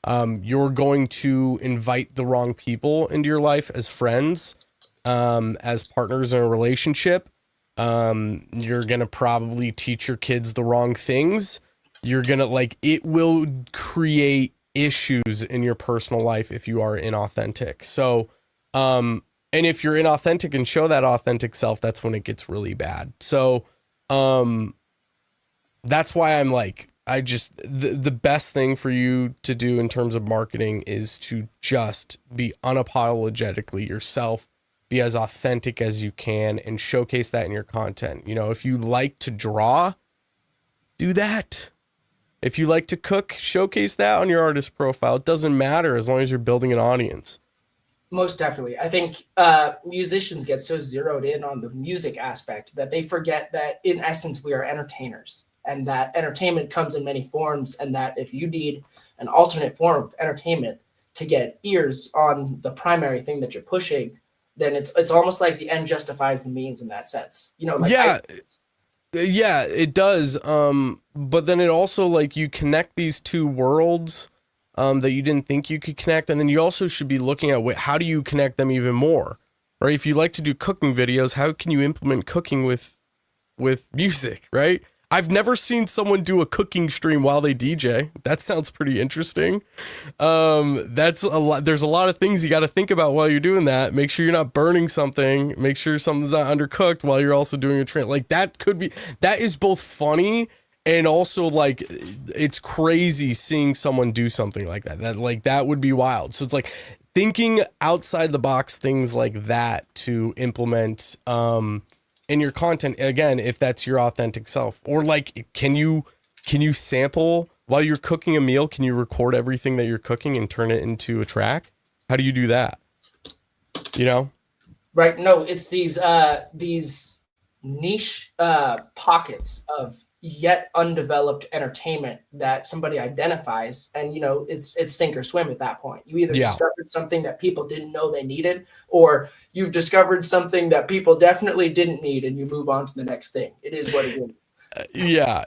You're going to invite the wrong people into your life as friends, as partners in a relationship. You're going to probably teach your kids the wrong things. You're going to it will create issues in your personal life if you are inauthentic. So, and if you're inauthentic and show that authentic self, that's when it gets really bad. So, that's why I'm the best thing for you to do in terms of marketing is to just be unapologetically yourself, be as authentic as you can, and showcase that in your content. If you like to draw, do that. If you like to cook, showcase that on your artist profile. It doesn't matter as long as you're building an audience. Most definitely. I think musicians get so zeroed in on the music aspect that they forget that in essence, we are entertainers, and that entertainment comes in many forms. And that if you need an alternate form of entertainment to get ears on the primary thing that you're pushing, then it's almost like the end justifies the means in that sense. Yeah, it does. But then it also you connect these two worlds that you didn't think you could connect. And then you also should be looking at how do you connect them even more, right? If you like to do cooking videos, how can you implement cooking with music, right? I've never seen someone do a cooking stream while they DJ. That sounds pretty interesting. That's a lot. There's a lot of things you got to think about while you're doing that. Make sure you're not burning something. Make sure something's not undercooked while you're also doing a train. That is both funny and also it's crazy seeing someone do something like that. That would be wild. So it's thinking outside the box things like that to implement, in your content, again, if that's your authentic self. Or can you sample while you're cooking a meal? Can you record everything that you're cooking and turn it into a track? How do you do that? Right. No, it's these niche pockets of yet undeveloped entertainment that somebody identifies, and it's sink or swim at that point. You either discovered something that people didn't know they needed, or you've discovered something that people definitely didn't need, and you move on to the next thing. It is what it is.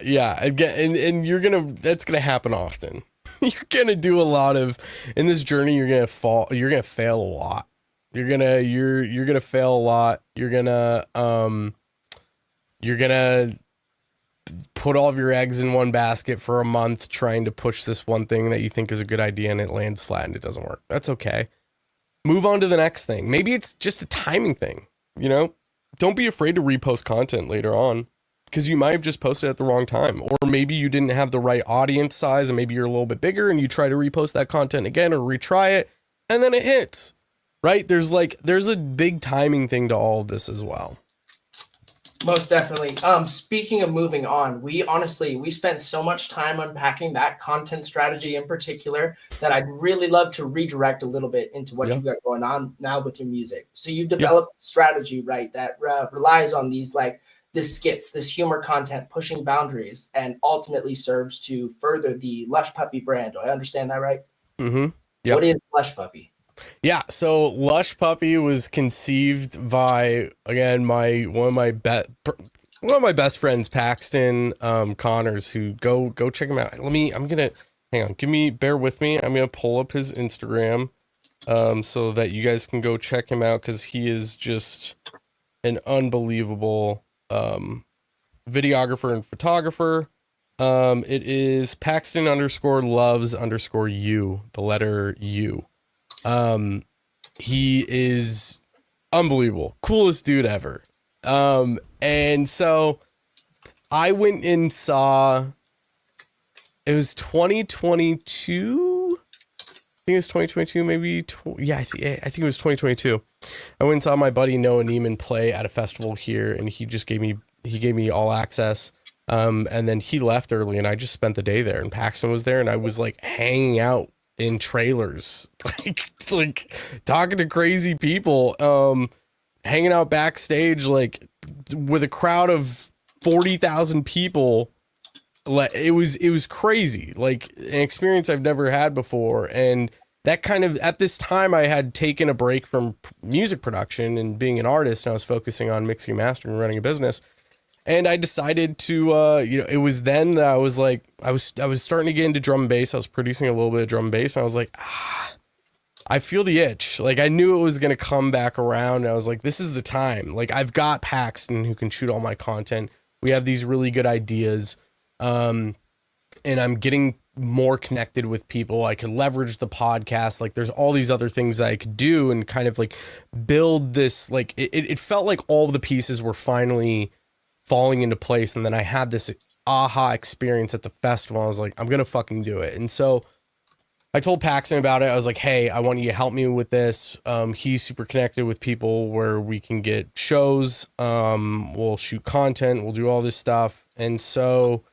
Yeah. Again, and that's gonna happen often. You're gonna do a lot of in this journey. You're gonna fail a lot. You're gonna fail a lot. You're gonna put all of your eggs in one basket for a month trying to push this one thing that you think is a good idea, and it lands flat and it doesn't work. That's okay. Move on to the next thing. Maybe it's just a timing thing. Don't be afraid to repost content later on, because you might have just posted at the wrong time, or maybe you didn't have the right audience size, and maybe you're a little bit bigger and you try to repost that content again or retry it, and then it hits, right? There's a big timing thing to all of this as well. Most definitely. Speaking of moving on, we spent so much time unpacking that content strategy in particular that I'd really love to redirect a little bit into what you've got going on now with your music. So you developed a strategy, right, that relies on these this skits, this humor content, pushing boundaries, and ultimately serves to further the Lushpuppy brand. Do I understand that right? Mm-hmm. Yep. What is Lushpuppy? Yeah, so Lushpuppy was conceived by, again, one of my best friends, Paxton Connors, who go check him out. Bear with me. I'm gonna pull up his Instagram so that you guys can go check him out, because he is just an unbelievable videographer and photographer. It is Paxton_loves_you, the letter U. He is unbelievable, coolest dude ever. And so I went and saw, it was 2022. I think it was 2022, maybe. I think it was 2022. I went and saw my buddy Noah Neiman play at a festival here, and he gave me all access. And then he left early, and I just spent the day there, and Paxton was there, and I was hanging out in trailers, like talking to crazy people, hanging out backstage, with a crowd of 40,000 people. It was crazy, an experience I've never had before. And that kind of, at this time, I had taken a break from music production and being an artist, and I was focusing on mixing and mastering and running a business. And I decided to, it was then that I was like, I was starting to get into drum and bass. I was producing a little bit of drum and bass. And I was like, I feel the itch. Like, I knew it was going to come back around. And I was like, this is the time. Like, I've got Paxton who can shoot all my content. We have these really good ideas. And I'm getting more connected with people. I could leverage the podcast. Like, there's all these other things that I could do and kind of like build this. Like, it felt like all of the pieces were finally falling into place. And then I had this aha experience at the festival. I was like, I'm going to fucking do it. And so I told Paxton about it. I was like, hey, I want you to help me with this. He's super connected with people where we can get shows. We'll shoot content. We'll do all this stuff. And so,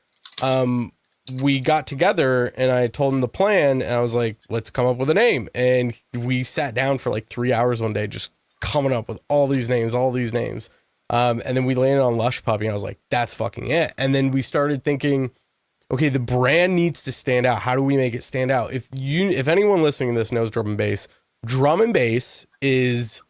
we got together and I told him the plan and I was like, let's come up with a name. And we sat down for like 3 hours one day, just coming up with all these names. And then we landed on Lushpuppy and I was like, that's fucking it. And then we started thinking, okay, the brand needs to stand out. How do we make it stand out? If anyone listening to this knows drum and bass is,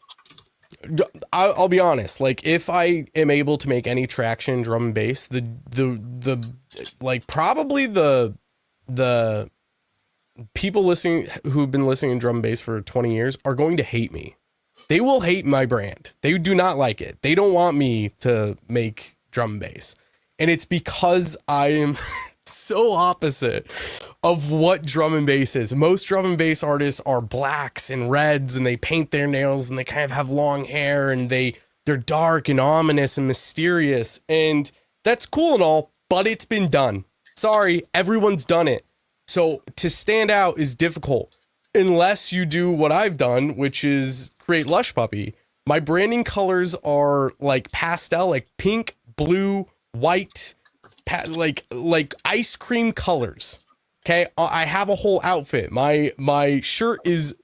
I'll be honest. Like, if I am able to make any traction in drum and bass, the like probably the people listening who've been listening to drum and bass for 20 years are going to hate me. They will hate my brand. They do not like it. They don't want me to make drum and bass. And it's because I am so opposite of what drum and bass is. Most drum and bass artists are blacks and reds and they paint their nails and they kind of have long hair and they're dark and ominous and mysterious. And that's cool and all, but it's been done. Sorry, everyone's done it. So to stand out is difficult unless you do what I've done, which is create Lushpuppy. My branding colors are like pastel, like pink, blue, white, like ice cream colors. Okay, I have a whole outfit. My shirt is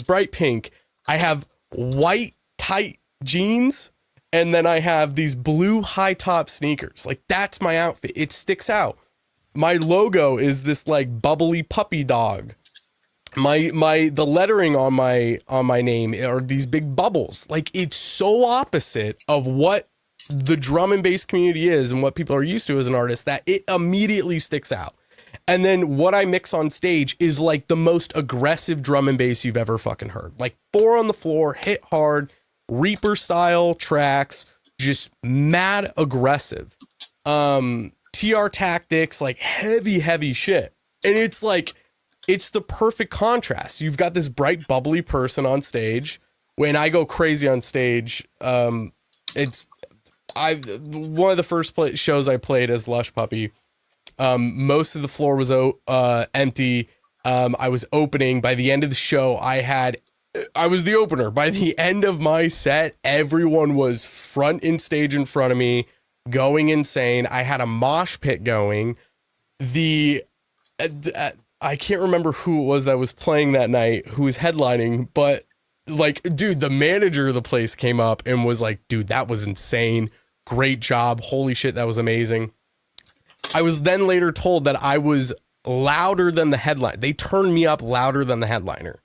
bright pink. I have white tight jeans, and then I have these blue high top sneakers. Like, that's my outfit. It sticks out. My logo is this like bubbly puppy dog. The lettering on my name are these big bubbles. Like, it's so opposite of what the drum and bass community is and what people are used to as an artist that it immediately sticks out. And then what I mix on stage is like the most aggressive drum and bass you've ever fucking heard. Like 4 on the floor, hit hard, Reaper style tracks, just mad aggressive. TR tactics, like heavy shit. And it's like, it's the perfect contrast. You've got this bright, bubbly person on stage. When I go crazy on stage, one of the first shows I played as Lushpuppy, most of the floor was empty. I was opening. By the end of the show, I was the opener. By the end of my set, everyone was front in stage in front of me, going insane. I had a mosh pit going. I can't remember who it was that was playing that night, who was headlining, but like, dude, the manager of the place came up and was like, dude, that was insane. Great job. Holy shit, that was amazing. I was then later told that I was louder than the headliner. They turned me up louder than the headliner.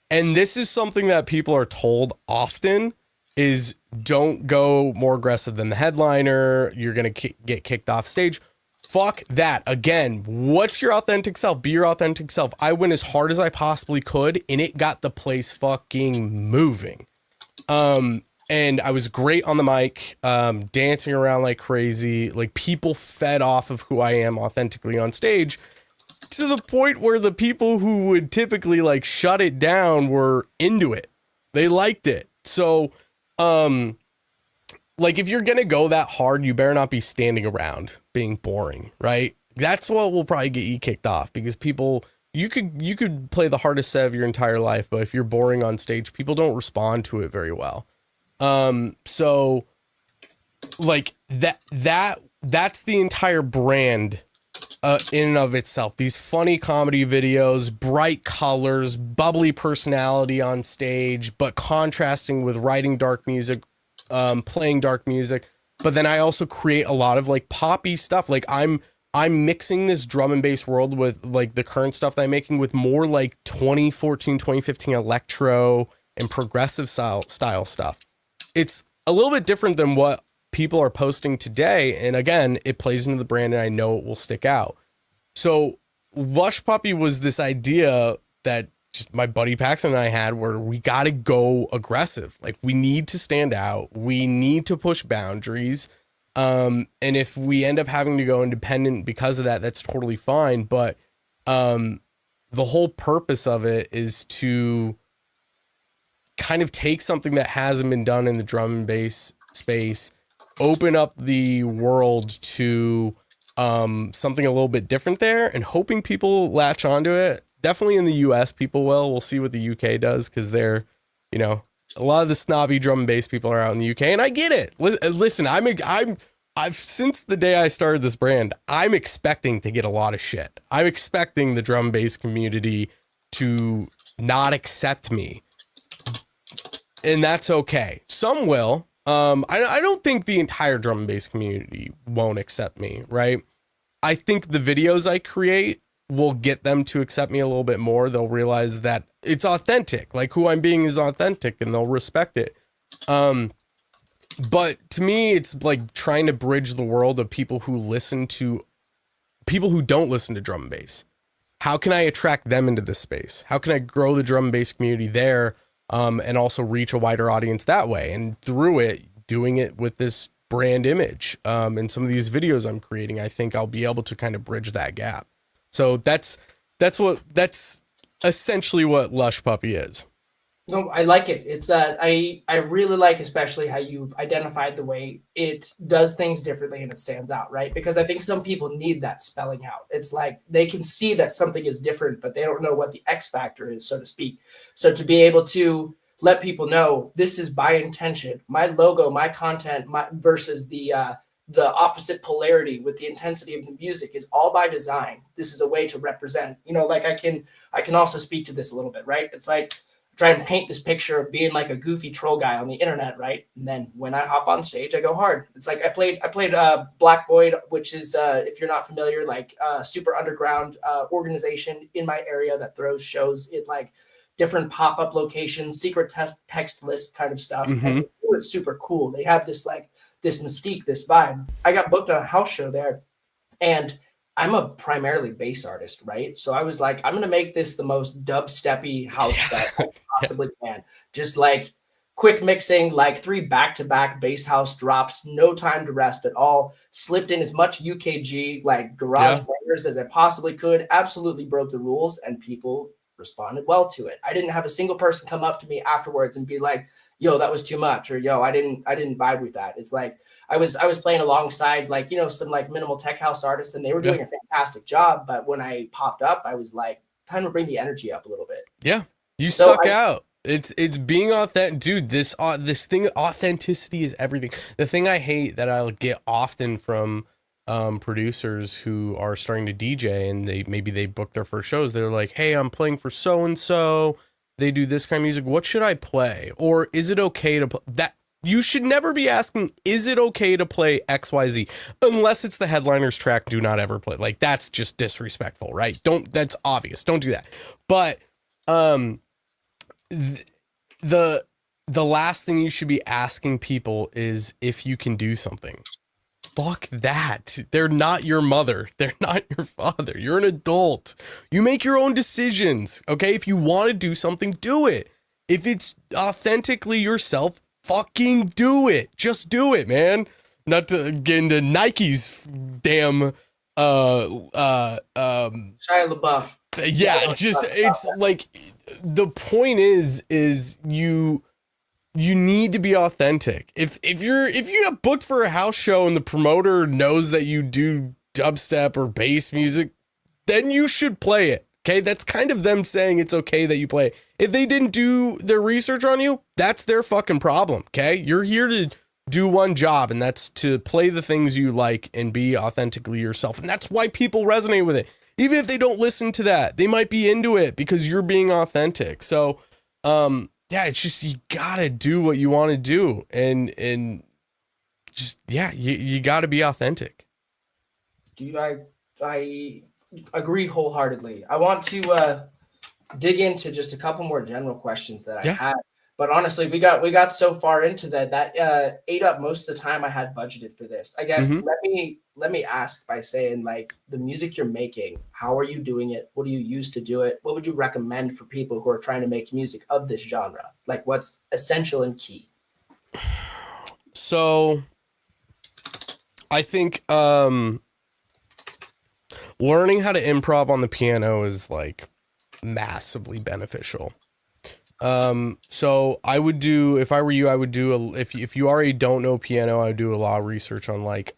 And this is something that people are told often is don't go more aggressive than the headliner. You're going to get kicked off stage. Fuck that. Again, what's your authentic self? Be your authentic self. I went as hard as I possibly could and it got the place fucking moving. And I was great on the mic, dancing around like crazy. Like, people fed off of who I am authentically on stage to the point where the people who would typically like shut it down were into it. They liked it. So, like, if you're going to go that hard, you better not be standing around being boring, right? That's what will probably get you kicked off, because people, you could play the hardest set of your entire life, but if you're boring on stage, people don't respond to it very well. So like that's the entire brand, in and of itself. These funny comedy videos, bright colors, bubbly personality on stage, but contrasting with writing dark music, playing dark music. But then I also create a lot of like poppy stuff. Like I'm mixing this drum and bass world with like the current stuff that I'm making with more like 2014, 2015 electro and progressive style stuff. It's a little bit different than what people are posting today. And again, it plays into the brand and I know it will stick out. So Lushpuppy was this idea that just my buddy Paxton and I had where we got to go aggressive. Like we need to stand out. We need to push boundaries. And if we end up having to go independent because of that, that's totally fine. But the whole purpose of it is to kind of take something that hasn't been done in the drum and bass space, open up the world to something a little bit different there, and hoping people latch onto it. Definitely in the US, people will. We'll see what the UK does, because they're, you know, a lot of the snobby drum and bass people are out in the UK, and I get it. Listen, I've since the day I started this brand, I'm expecting to get a lot of shit. I'm expecting the drum and bass community to not accept me, and that's okay. Some will. I don't think the entire drum and bass community won't accept me, right? I think the videos I create will get them to accept me a little bit more. They'll realize that it's authentic, like who I'm being is authentic, and they'll respect it. But to me, it's like trying to bridge the world of people who don't listen to drum and bass. How can I attract them into this space? How can I grow the drum and bass community there? And also reach a wider audience that way, and through it, doing it with this brand image. And some of these videos I'm creating, I think I'll be able to kind of bridge that gap. So that's essentially what Lushpuppy is. No, I like it. It's I really like especially how you've identified the way it does things differently and it stands out, right? Because I think some people need that spelling out. It's like they can see that something is different, but they don't know what the X factor is, so to speak. So to be able to let people know this is by intention, my logo, my content, versus the opposite polarity with the intensity of the music is all by design. This is a way to represent, you know, like I can also speak to this a little bit, right? It's like try and paint this picture of being like a goofy troll guy on the internet, right? And then when I hop on stage, I go hard. It's like I played Black Void, which is if you're not familiar, like super underground organization in my area that throws shows at like different pop-up locations, secret text list kind of stuff. Mm-hmm. And it's super cool. They have this like this mystique, this vibe. I got booked on a house show there, and I'm a primarily bass artist, right? So I was like, I'm going to make this the most dubsteppy house that I possibly can. Just like quick mixing, like 3 back-to-back bass house drops, no time to rest at all. Slipped in as much UKG, like garage bangers as I possibly could. Absolutely broke the rules, and people responded well to it. I didn't have a single person come up to me afterwards and be like, yo, that was too much, or yo, I didn't vibe with that. It's like I was playing alongside like, you know, some like minimal tech house artists, and they were doing a fantastic job. But when I popped up, I was like, time to bring the energy up a little bit. Yeah, you stuck out. It's being authentic, dude. This thing, authenticity is everything. The thing I hate that I'll get often from producers who are starting to DJ, and maybe they book their first shows. They're like, hey, I'm playing for so and so. They do this kind of music. What should I play? Or is it okay to play that? You should never be asking, is it okay to play XYZ? Unless it's the headliner's track, do not ever play. Like, that's just disrespectful, right? That's obvious. Don't do that. But the last thing you should be asking people is if you can do something. Fuck that. They're not your mother. They're not your father. You're an adult. You make your own decisions. Okay. If you want to do something, do it. If it's authentically yourself, fucking do it. Just do it, man. Not to get into Nike's damn Shia LaBeouf. Yeah, just it's like the point is you need to be authentic. If you get booked for a house show and the promoter knows that you do dubstep or bass music, then you should play it. Okay, that's kind of them saying it's okay that you play. If they didn't do their research on you, that's their fucking problem. Okay, you're here to do one job, and that's to play the things you like and be authentically yourself. And that's why people resonate with it. Even if they don't listen to that, they might be into it because you're being authentic. So, yeah, it's just, you gotta do what you want to do, and just, yeah, you gotta be authentic. I agree wholeheartedly. I want to dig into just a couple more general questions that I had. But honestly, we got so far into that ate up most of the time I had budgeted for this. I guess let me ask by saying, like, the music you're making, how are you doing it? What do you use to do it? What would you recommend for people who are trying to make music of this genre? Like, what's essential and key? So I think learning how to improv on the piano is like massively beneficial. So I would do, if I were you, I would do if you already don't know piano, I would do a lot of research on like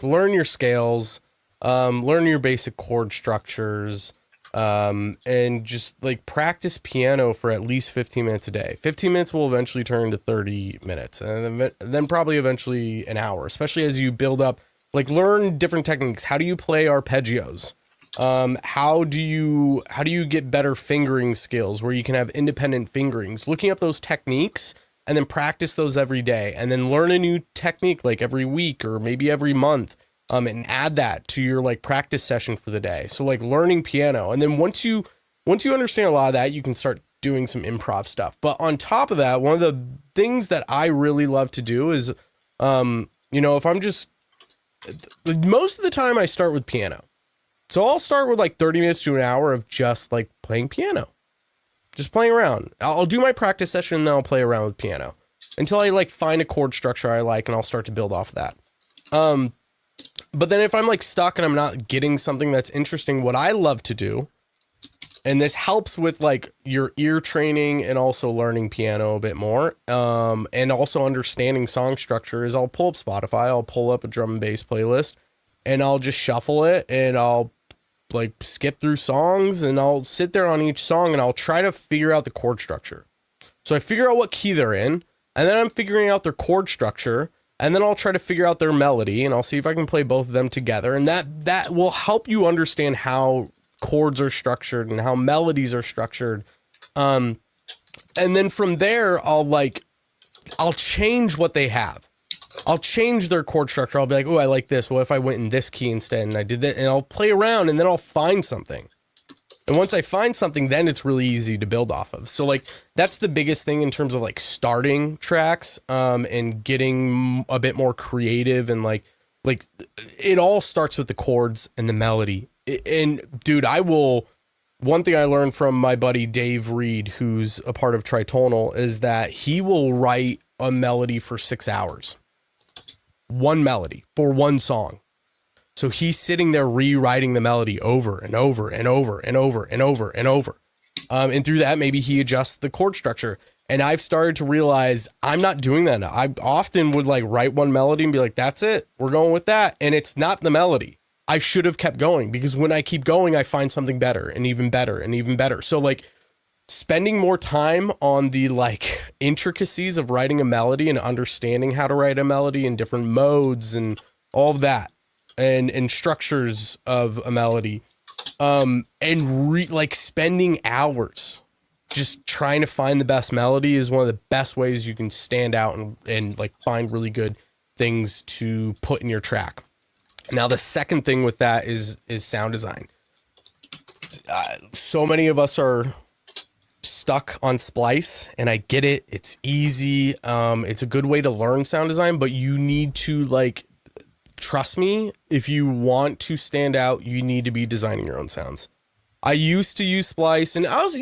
learn your scales, learn your basic chord structures, and just like practice piano for at least 15 minutes a day. 15 minutes will eventually turn into 30 minutes and then probably eventually an hour, especially as you build up, like learn different techniques. How do you play arpeggios? How do you get better fingering skills where you can have independent fingerings? Looking up those techniques and then practice those every day, and then learn a new technique like every week or maybe every month, and add that to your like practice session for the day. So like learning piano, and then once you understand a lot of that, you can start doing some improv stuff. But on top of that, one of the things that I really love to do is, if I'm just, most of the time I start with piano. So I'll start with like 30 minutes to an hour of just like playing piano, just playing around. I'll do my practice session and then I'll play around with piano until I like find a chord structure I like, and I'll start to build off of that. But then if I'm like stuck and I'm not getting something that's interesting, what I love to do, and this helps with like your ear training and also learning piano a bit more, and also understanding song structure, is I'll pull up Spotify, I'll pull up a drum and bass playlist, and I'll just shuffle it, and I'll like skip through songs, and I'll sit there on each song and I'll try to figure out the chord structure. So I figure out what key they're in, and then I'm figuring out their chord structure, and then I'll try to figure out their melody, and I'll see if I can play both of them together. And that will help you understand how chords are structured and how melodies are structured. And then from there, I'll change what they have. I'll change their chord structure. I'll be like, oh, I like this. Well, if I went in this key instead and I did that, and I'll play around, and then I'll find something. And once I find something, then it's really easy to build off of. So like, that's the biggest thing in terms of like starting tracks, and getting a bit more creative, and like it all starts with the chords and the melody. And dude, one thing I learned from my buddy Dave Reed, who's a part of Tritonal, is that he will write a melody for 6 hours. One melody for one song. So he's sitting there rewriting the melody over and over and over and over and over and over. And through that, maybe he adjusts the chord structure. And I've started to realize I'm not doing that now. I often would like write one melody and be like, that's it, we're going with that. And it's not the melody. I should have kept going, because when I keep going, I find something better and even better and even better. So like, spending more time on the like intricacies of writing a melody and understanding how to write a melody in different modes and all of that, and structures of a melody, and like spending hours just trying to find the best melody is one of the best ways you can stand out and like find really good things to put in your track. Now, the second thing with that is sound design. So many of us are stuck on Splice, and I get it. It's easy. It's a good way to learn sound design, but you need to like, trust me, if you want to stand out, you need to be designing your own sounds. I used to use Splice, and I was,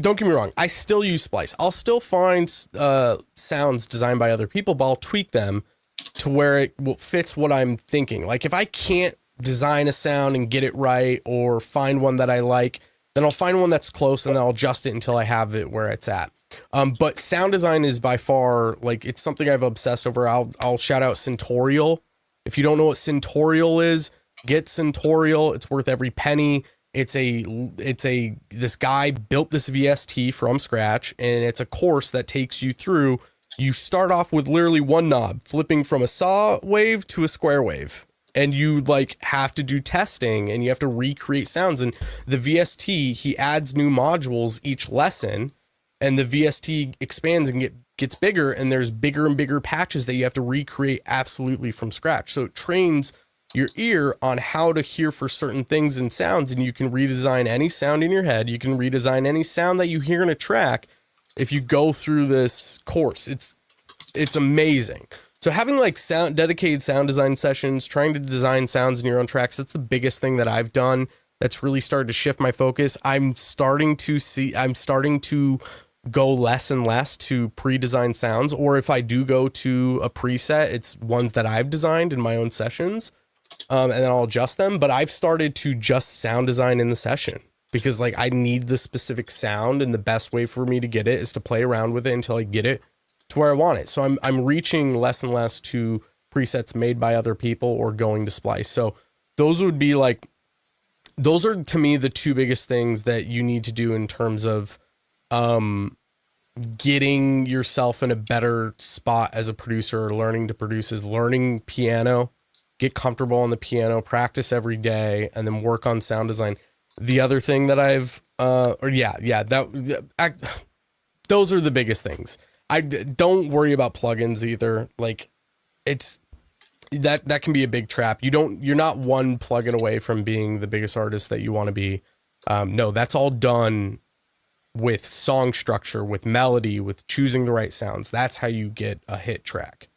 don't get me wrong, I still use Splice. I'll still find sounds designed by other people, but I'll tweak them to where it fits what I'm thinking. Like if I can't design a sound and get it right, or find one that I like, then I'll find one that's close, and then I'll adjust it until I have it where it's at. But sound design is by far, like, it's something I've obsessed over. I'll shout out Centorial. If you don't know what Centorial is, get Centorial. It's worth every penny. This guy built this VST from scratch, and it's a course that takes you through. You start off with literally one knob, flipping from a saw wave to a square wave. And you like have to do testing, and you have to recreate sounds. And the VST, he adds new modules each lesson, and the VST expands and gets bigger, and there's bigger and bigger patches that you have to recreate absolutely from scratch. So it trains your ear on how to hear for certain things and sounds, and you can redesign any sound in your head. You can redesign any sound that you hear in a track If you go through this course, it's amazing. So having like dedicated sound design sessions, trying to design sounds in your own tracks, that's the biggest thing that I've done that's really started to shift my focus. I'm starting to go less and less to pre-designed sounds, or if I do go to a preset, it's ones that I've designed in my own sessions, and then I'll adjust them. But I've started to just sound design in the session because like I need the specific sound, and the best way for me to get it is to play around with it until I get it to where I want it. So I'm reaching less and less to presets made by other people or going to Splice. So those are to me the two biggest things that you need to do in terms of getting yourself in a better spot as a producer or learning to produce, is learning piano, get comfortable on the piano, practice every day, and then work on sound design. The other thing that those are the biggest things. I don't worry about plugins either. Like it's that can be a big trap. You're not one plugin away from being the biggest artist that you want to be. No, that's all done with song structure, with melody, with choosing the right sounds. That's how you get a hit track.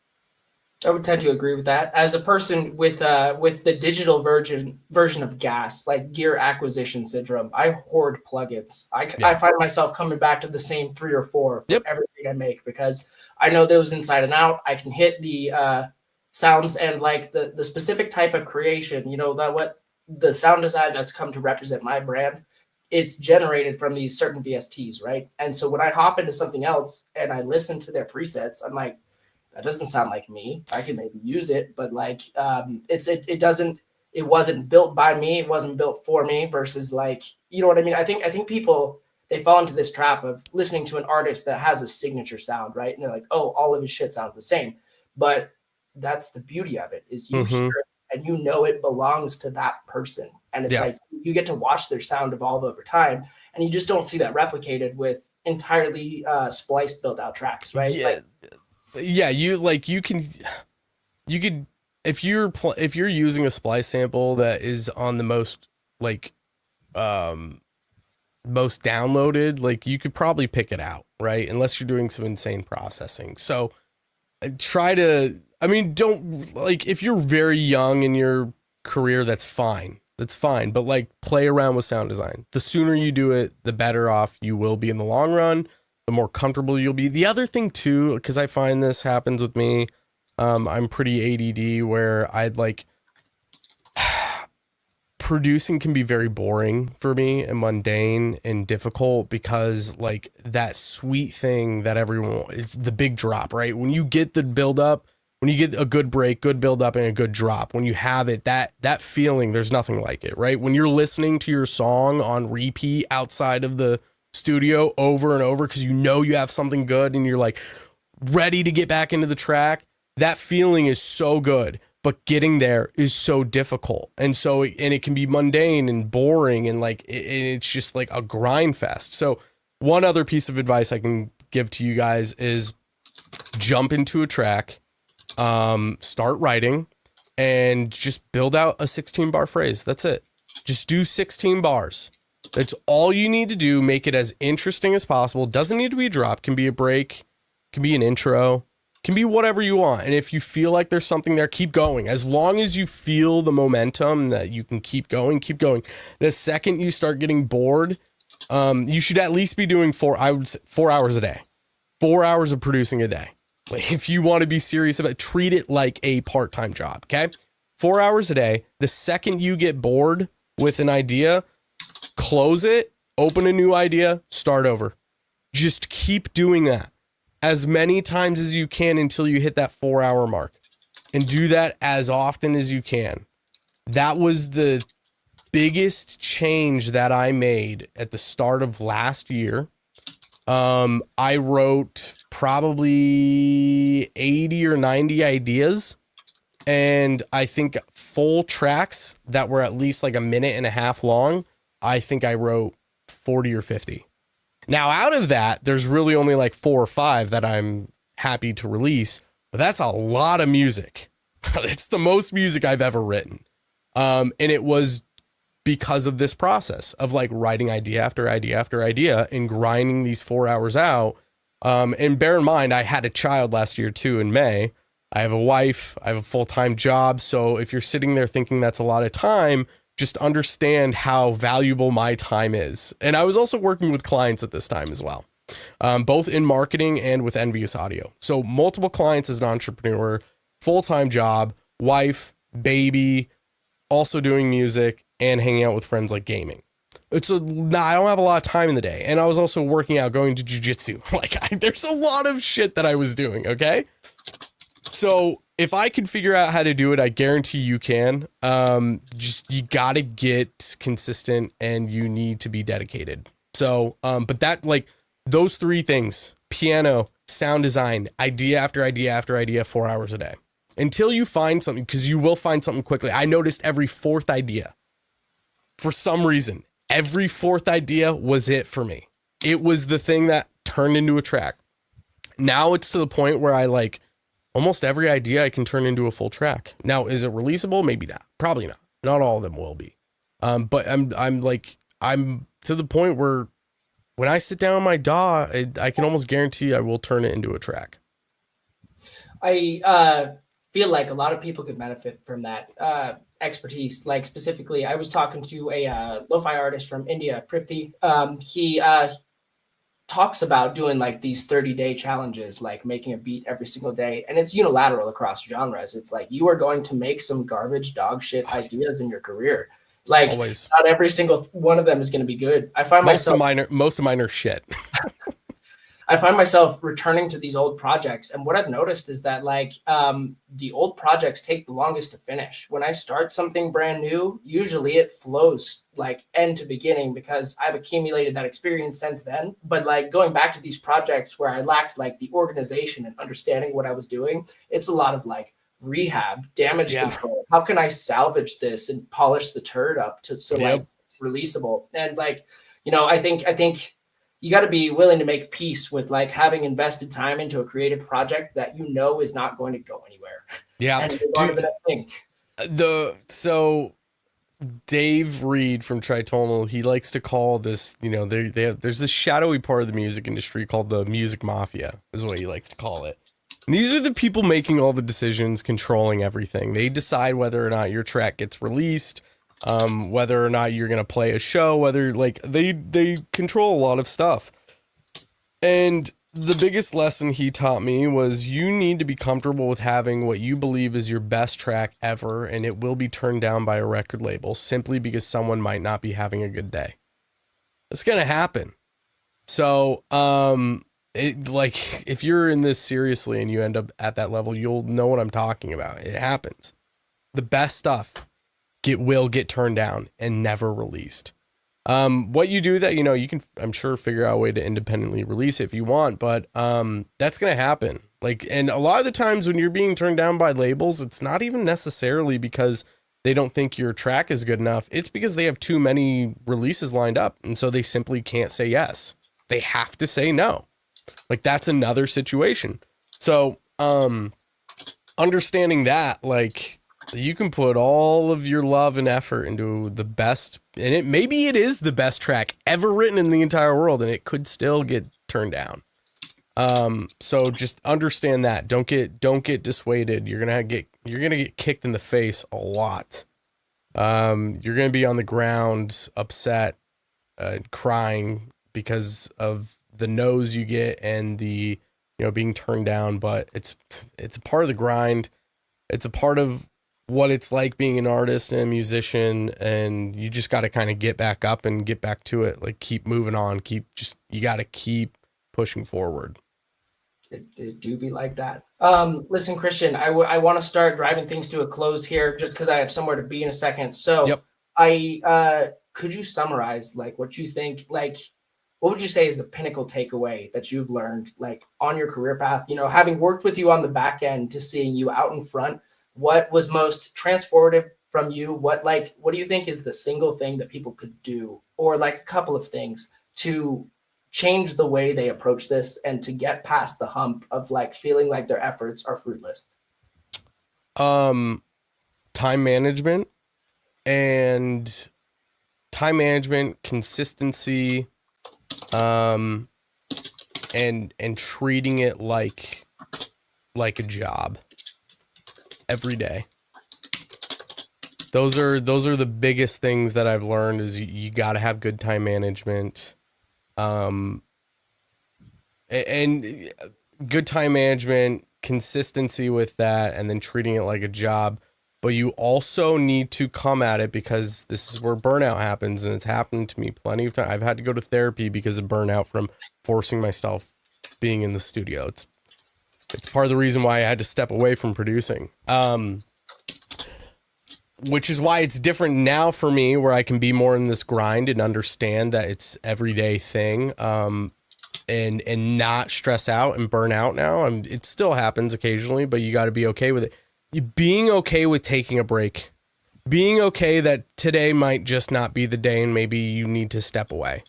I would tend to agree with that. As a person with the digital version of Gas, like gear acquisition syndrome, I hoard plugins. I find myself coming back to the same 3 or 4 for everything I make because I know those inside and out. I can hit the sounds and like the specific type of creation, that what the sound design that's come to represent my brand, it's generated from these certain VSTs, right? And so when I hop into something else and I listen to their presets, I'm like, that doesn't sound like me. I can maybe use it, but like it wasn't built by me. It wasn't built for me versus like, you know what I mean? I think people, they fall into this trap of listening to an artist that has a signature sound, right? And they're like, oh, all of his shit sounds the same. But that's the beauty of it, is you hear it and you know it belongs to that person. And it's like you get to watch their sound evolve over time, and you just don't see that replicated with entirely spliced built out tracks, right? You could if you're using a splice sample that is on the most most downloaded, like you could probably pick it out, right? Unless you're doing some insane processing. So don't, like, if you're very young in your career, that's fine. But like, play around with sound design. The sooner you do it, the better off you will be in the long run, the more comfortable you'll be. The other thing too, because I find this happens with me, I'm pretty ADD, where I'd like producing can be very boring for me and mundane and difficult, because like that sweet thing that everyone, it's the big drop, right? When you get the build up, when you get a good break, good build up, and a good drop, when you have it, that feeling, there's nothing like it, right? When you're listening to your song on repeat outside of the studio over and over because you have something good and you're like ready to get back into the track, that feeling is so good, but getting there is so difficult. And it can be mundane and boring, and like it's just like a grind fest. So one other piece of advice I can give to you guys is jump into a track, start writing, and just build out a 16 bar phrase. That's it. Just do 16 bars. That's all you need to do. Make it as interesting as possible. Doesn't need to be a drop. Can be a break. Can be an intro. Can be whatever you want. And if you feel like there's something there, keep going. As long as you feel the momentum that you can keep going, keep going. The second you start getting bored, you should at least be doing 4 hours a day. 4 hours of producing a day. Like, if you want to be serious about it, treat it like a part-time job, okay? 4 hours a day. The second you get bored with an idea, close it, open a new idea, start over. Just keep doing that as many times as you can until you hit that 4 hour mark, and do that as often as you can. That was the biggest change that I made at the start of last year. I wrote probably 80 or 90 ideas, and I think full tracks that were at least like a minute and a half long, I think I wrote 40 or 50. Now, out of that, there's really only like 4 or 5 that I'm happy to release, but that's a lot of music. It's the most music I've ever written. And it was because of this process of like writing idea after idea after idea and grinding these 4 hours out And bear in mind, I had a child last year too in May. I have a wife, I have a full-time job. So if you're sitting there thinking that's a lot of time, just understand how valuable my time is. And I was also working with clients at this time as well, both in marketing and with Envious Audio. So multiple clients as an entrepreneur, full-time job, wife, baby, also doing music and hanging out with friends like gaming. I don't have a lot of time in the day. And I was also working out, going to jujitsu. There's a lot of shit that I was doing. Okay. So if I can figure out how to do it, I guarantee you can. You got to get consistent and you need to be dedicated. So, but that, like, those three things: piano, sound design, idea after idea after idea, 4 hours a day, until you find something, because you will find something quickly. I noticed every fourth idea, for some reason, every fourth idea was it for me. It was the thing that turned into a track. Now it's to the point where I, like, almost every idea I can turn into a full track. Now, is it releasable? Maybe not. Probably not. Not all of them will be. But I'm to the point where when I sit down on my DAW, I can almost guarantee I will turn it into a track. I feel like a lot of people could benefit from that expertise. Like, specifically, I was talking to a lo-fi artist from India, Prithvi. He talks about doing like these 30-day challenges, like making a beat every single day, and it's unilateral across genres. It's like you are going to make some garbage dog shit ideas in your career. Like, always. Not every single one of them is going to be good. I find most of mine are shit. I find myself returning to these old projects, and what I've noticed is that, like, the old projects take the longest to finish. When I start something brand new, usually it flows like end to beginning because I've accumulated that experience since then. But like going back to these projects where I lacked like the organization and understanding what I was doing, it's a lot of like rehab, damage control. How can I salvage this and polish the turd up to like it's releasable? And like, I think you got to be willing to make peace with like having invested time into a creative project that is not going to go anywhere. Yeah. And so Dave Reed from Tritonal, he likes to call this, there's this shadowy part of the music industry called the music mafia, is what he likes to call it. And these are the people making all the decisions, controlling everything. They decide whether or not your track gets released, whether or not you're going to play a show, whether like they control a lot of stuff. And the biggest lesson he taught me was you need to be comfortable with having what you believe is your best track ever, and it will be turned down by a record label simply because someone might not be having a good day. It's going to happen. So, if you're in this seriously and you end up at that level, you'll know what I'm talking about. It happens. The best stuff will get turned down and never released. What you do that, you can, I'm sure, figure out a way to independently release it if you want, but that's going to happen. Like, and a lot of the times when you're being turned down by labels, it's not even necessarily because they don't think your track is good enough. It's because they have too many releases lined up. And so they simply can't say yes. They have to say no. Like, that's another situation. So, understanding that, like, you can put all of your love and effort into the best, and maybe it is the best track ever written in the entire world, and it could still get turned down. So just understand that. Don't get dissuaded. You're gonna get kicked in the face a lot. You're gonna be on the ground, upset, crying because of the no's you get and the being turned down. But it's a part of the grind. It's a part of what it's like being an artist and a musician, and you just got to kind of get back up and get back to it. Like, keep moving on, you got to keep pushing forward. It do be like that. Listen, Christian, I want to start driving things to a close here just because I have somewhere to be in a second. So could you summarize like what you think, like, what would you say is the pinnacle takeaway that you've learned like on your career path, having worked with you on the back end to seeing you out in front? What was most transformative from you? What do you think is the single thing that people could do, or like a couple of things to change the way they approach this and to get past the hump of like feeling like their efforts are fruitless? Time management, consistency, and treating it like a job every day. Those are the biggest things that I've learned is you got to have good time management. And good time management, consistency with that, and then treating it like a job. But you also need to come at it, because this is where burnout happens, and it's happened to me plenty of times. I've had to go to therapy because of burnout from forcing myself being in the studio. It's part of the reason why I had to step away from producing. Which is why it's different now for me, where I can be more in this grind and understand that it's everyday thing. And not stress out and burn out now. It still happens occasionally, but you got to be okay with it. Being okay with taking a break, being okay that today might just not be the day and maybe you need to step away.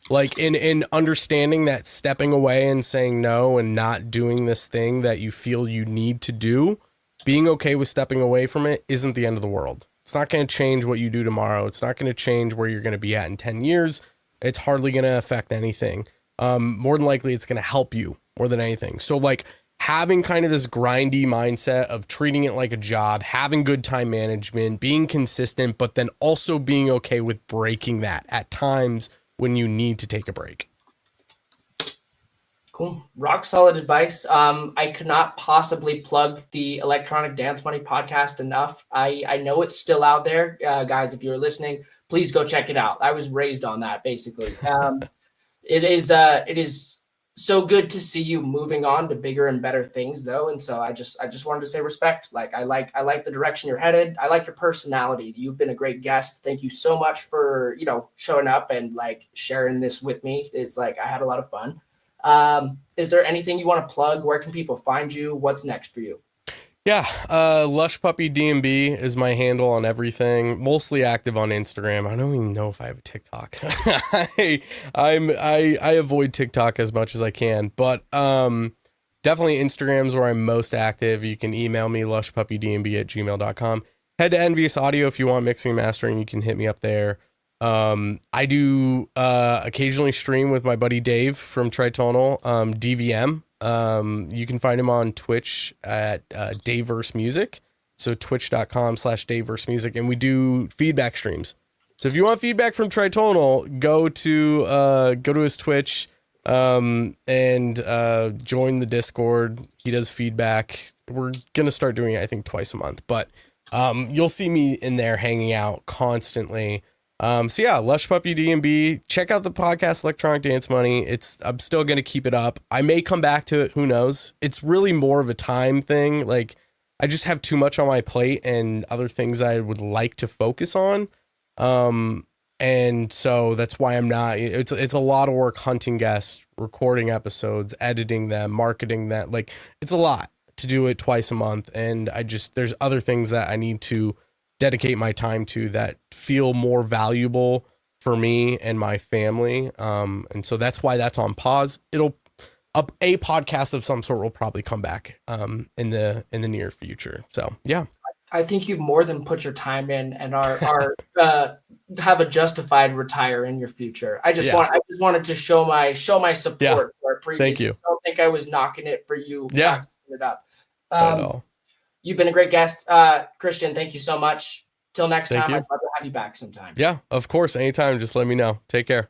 Like in understanding that stepping away and saying no and not doing this thing that you feel you need to do, being okay with stepping away from it isn't the end of the world. It's not going to change what you do tomorrow. It's not going to change where you're going to be at in 10 years. It's hardly going to affect anything. More than likely it's going to help you more than anything. So like having kind of this grindy mindset of treating it like a job, having good time management, being consistent, but then also being okay with breaking that at times when you need to take a break. Cool. Rock solid advice. I could not possibly plug the Electronic Dance Money podcast enough. I know it's still out there. Guys, if you're listening, please go check it out. I was raised on that, basically. It is so good to see you moving on to bigger and better things, though. And so I just wanted to say respect. Like I like the direction you're headed. I like your personality. You've been a great guest. Thank you so much for, showing up and like sharing this with me. It's like I had a lot of fun. Is there anything you want to plug? Where can people find you? What's next for you? Yeah, Lushpuppy DnB is my handle on everything. Mostly active on Instagram. I don't even know if I have a TikTok. I avoid TikTok as much as I can, but definitely Instagram's where I'm most active. You can email me lushpuppydnb@gmail.com. Head to Envious Audio if you want mixing and mastering. You can hit me up there. I do occasionally stream with my buddy Dave from Tritonal, DVM. You can find him on Twitch at Daveverse Music. So twitch.com/Daveverse Music. And we do feedback streams. So if you want feedback from Tritonal, go to his Twitch and join the Discord. He does feedback. We're going to start doing it, I think, twice a month. But you'll see me in there hanging out constantly. So yeah, Lushpuppy DnB. Check out the podcast Electronic Dance Money. I'm still gonna keep it up. I may come back to it. Who knows? It's really more of a time thing. Like I just have too much on my plate and other things I would like to focus on. And so that's why I'm not. It's a lot of work hunting guests, recording episodes, editing them, marketing that. Like it's a lot to do it twice a month. And there's other things that I need to dedicate my time to that feel more valuable for me and my family. And so that's why that's on pause. A podcast of some sort will probably come back in the near future. So yeah. I think you've more than put your time in and are have a justified retire in your future. I just wanted to show my support for our previous. Thank you. I don't think I was knocking it for you. Yeah. It up. You've been a great guest. Christian, thank you so much. Till next time, I'd love to have you back sometime. Yeah, of course. Anytime. Just let me know. Take care.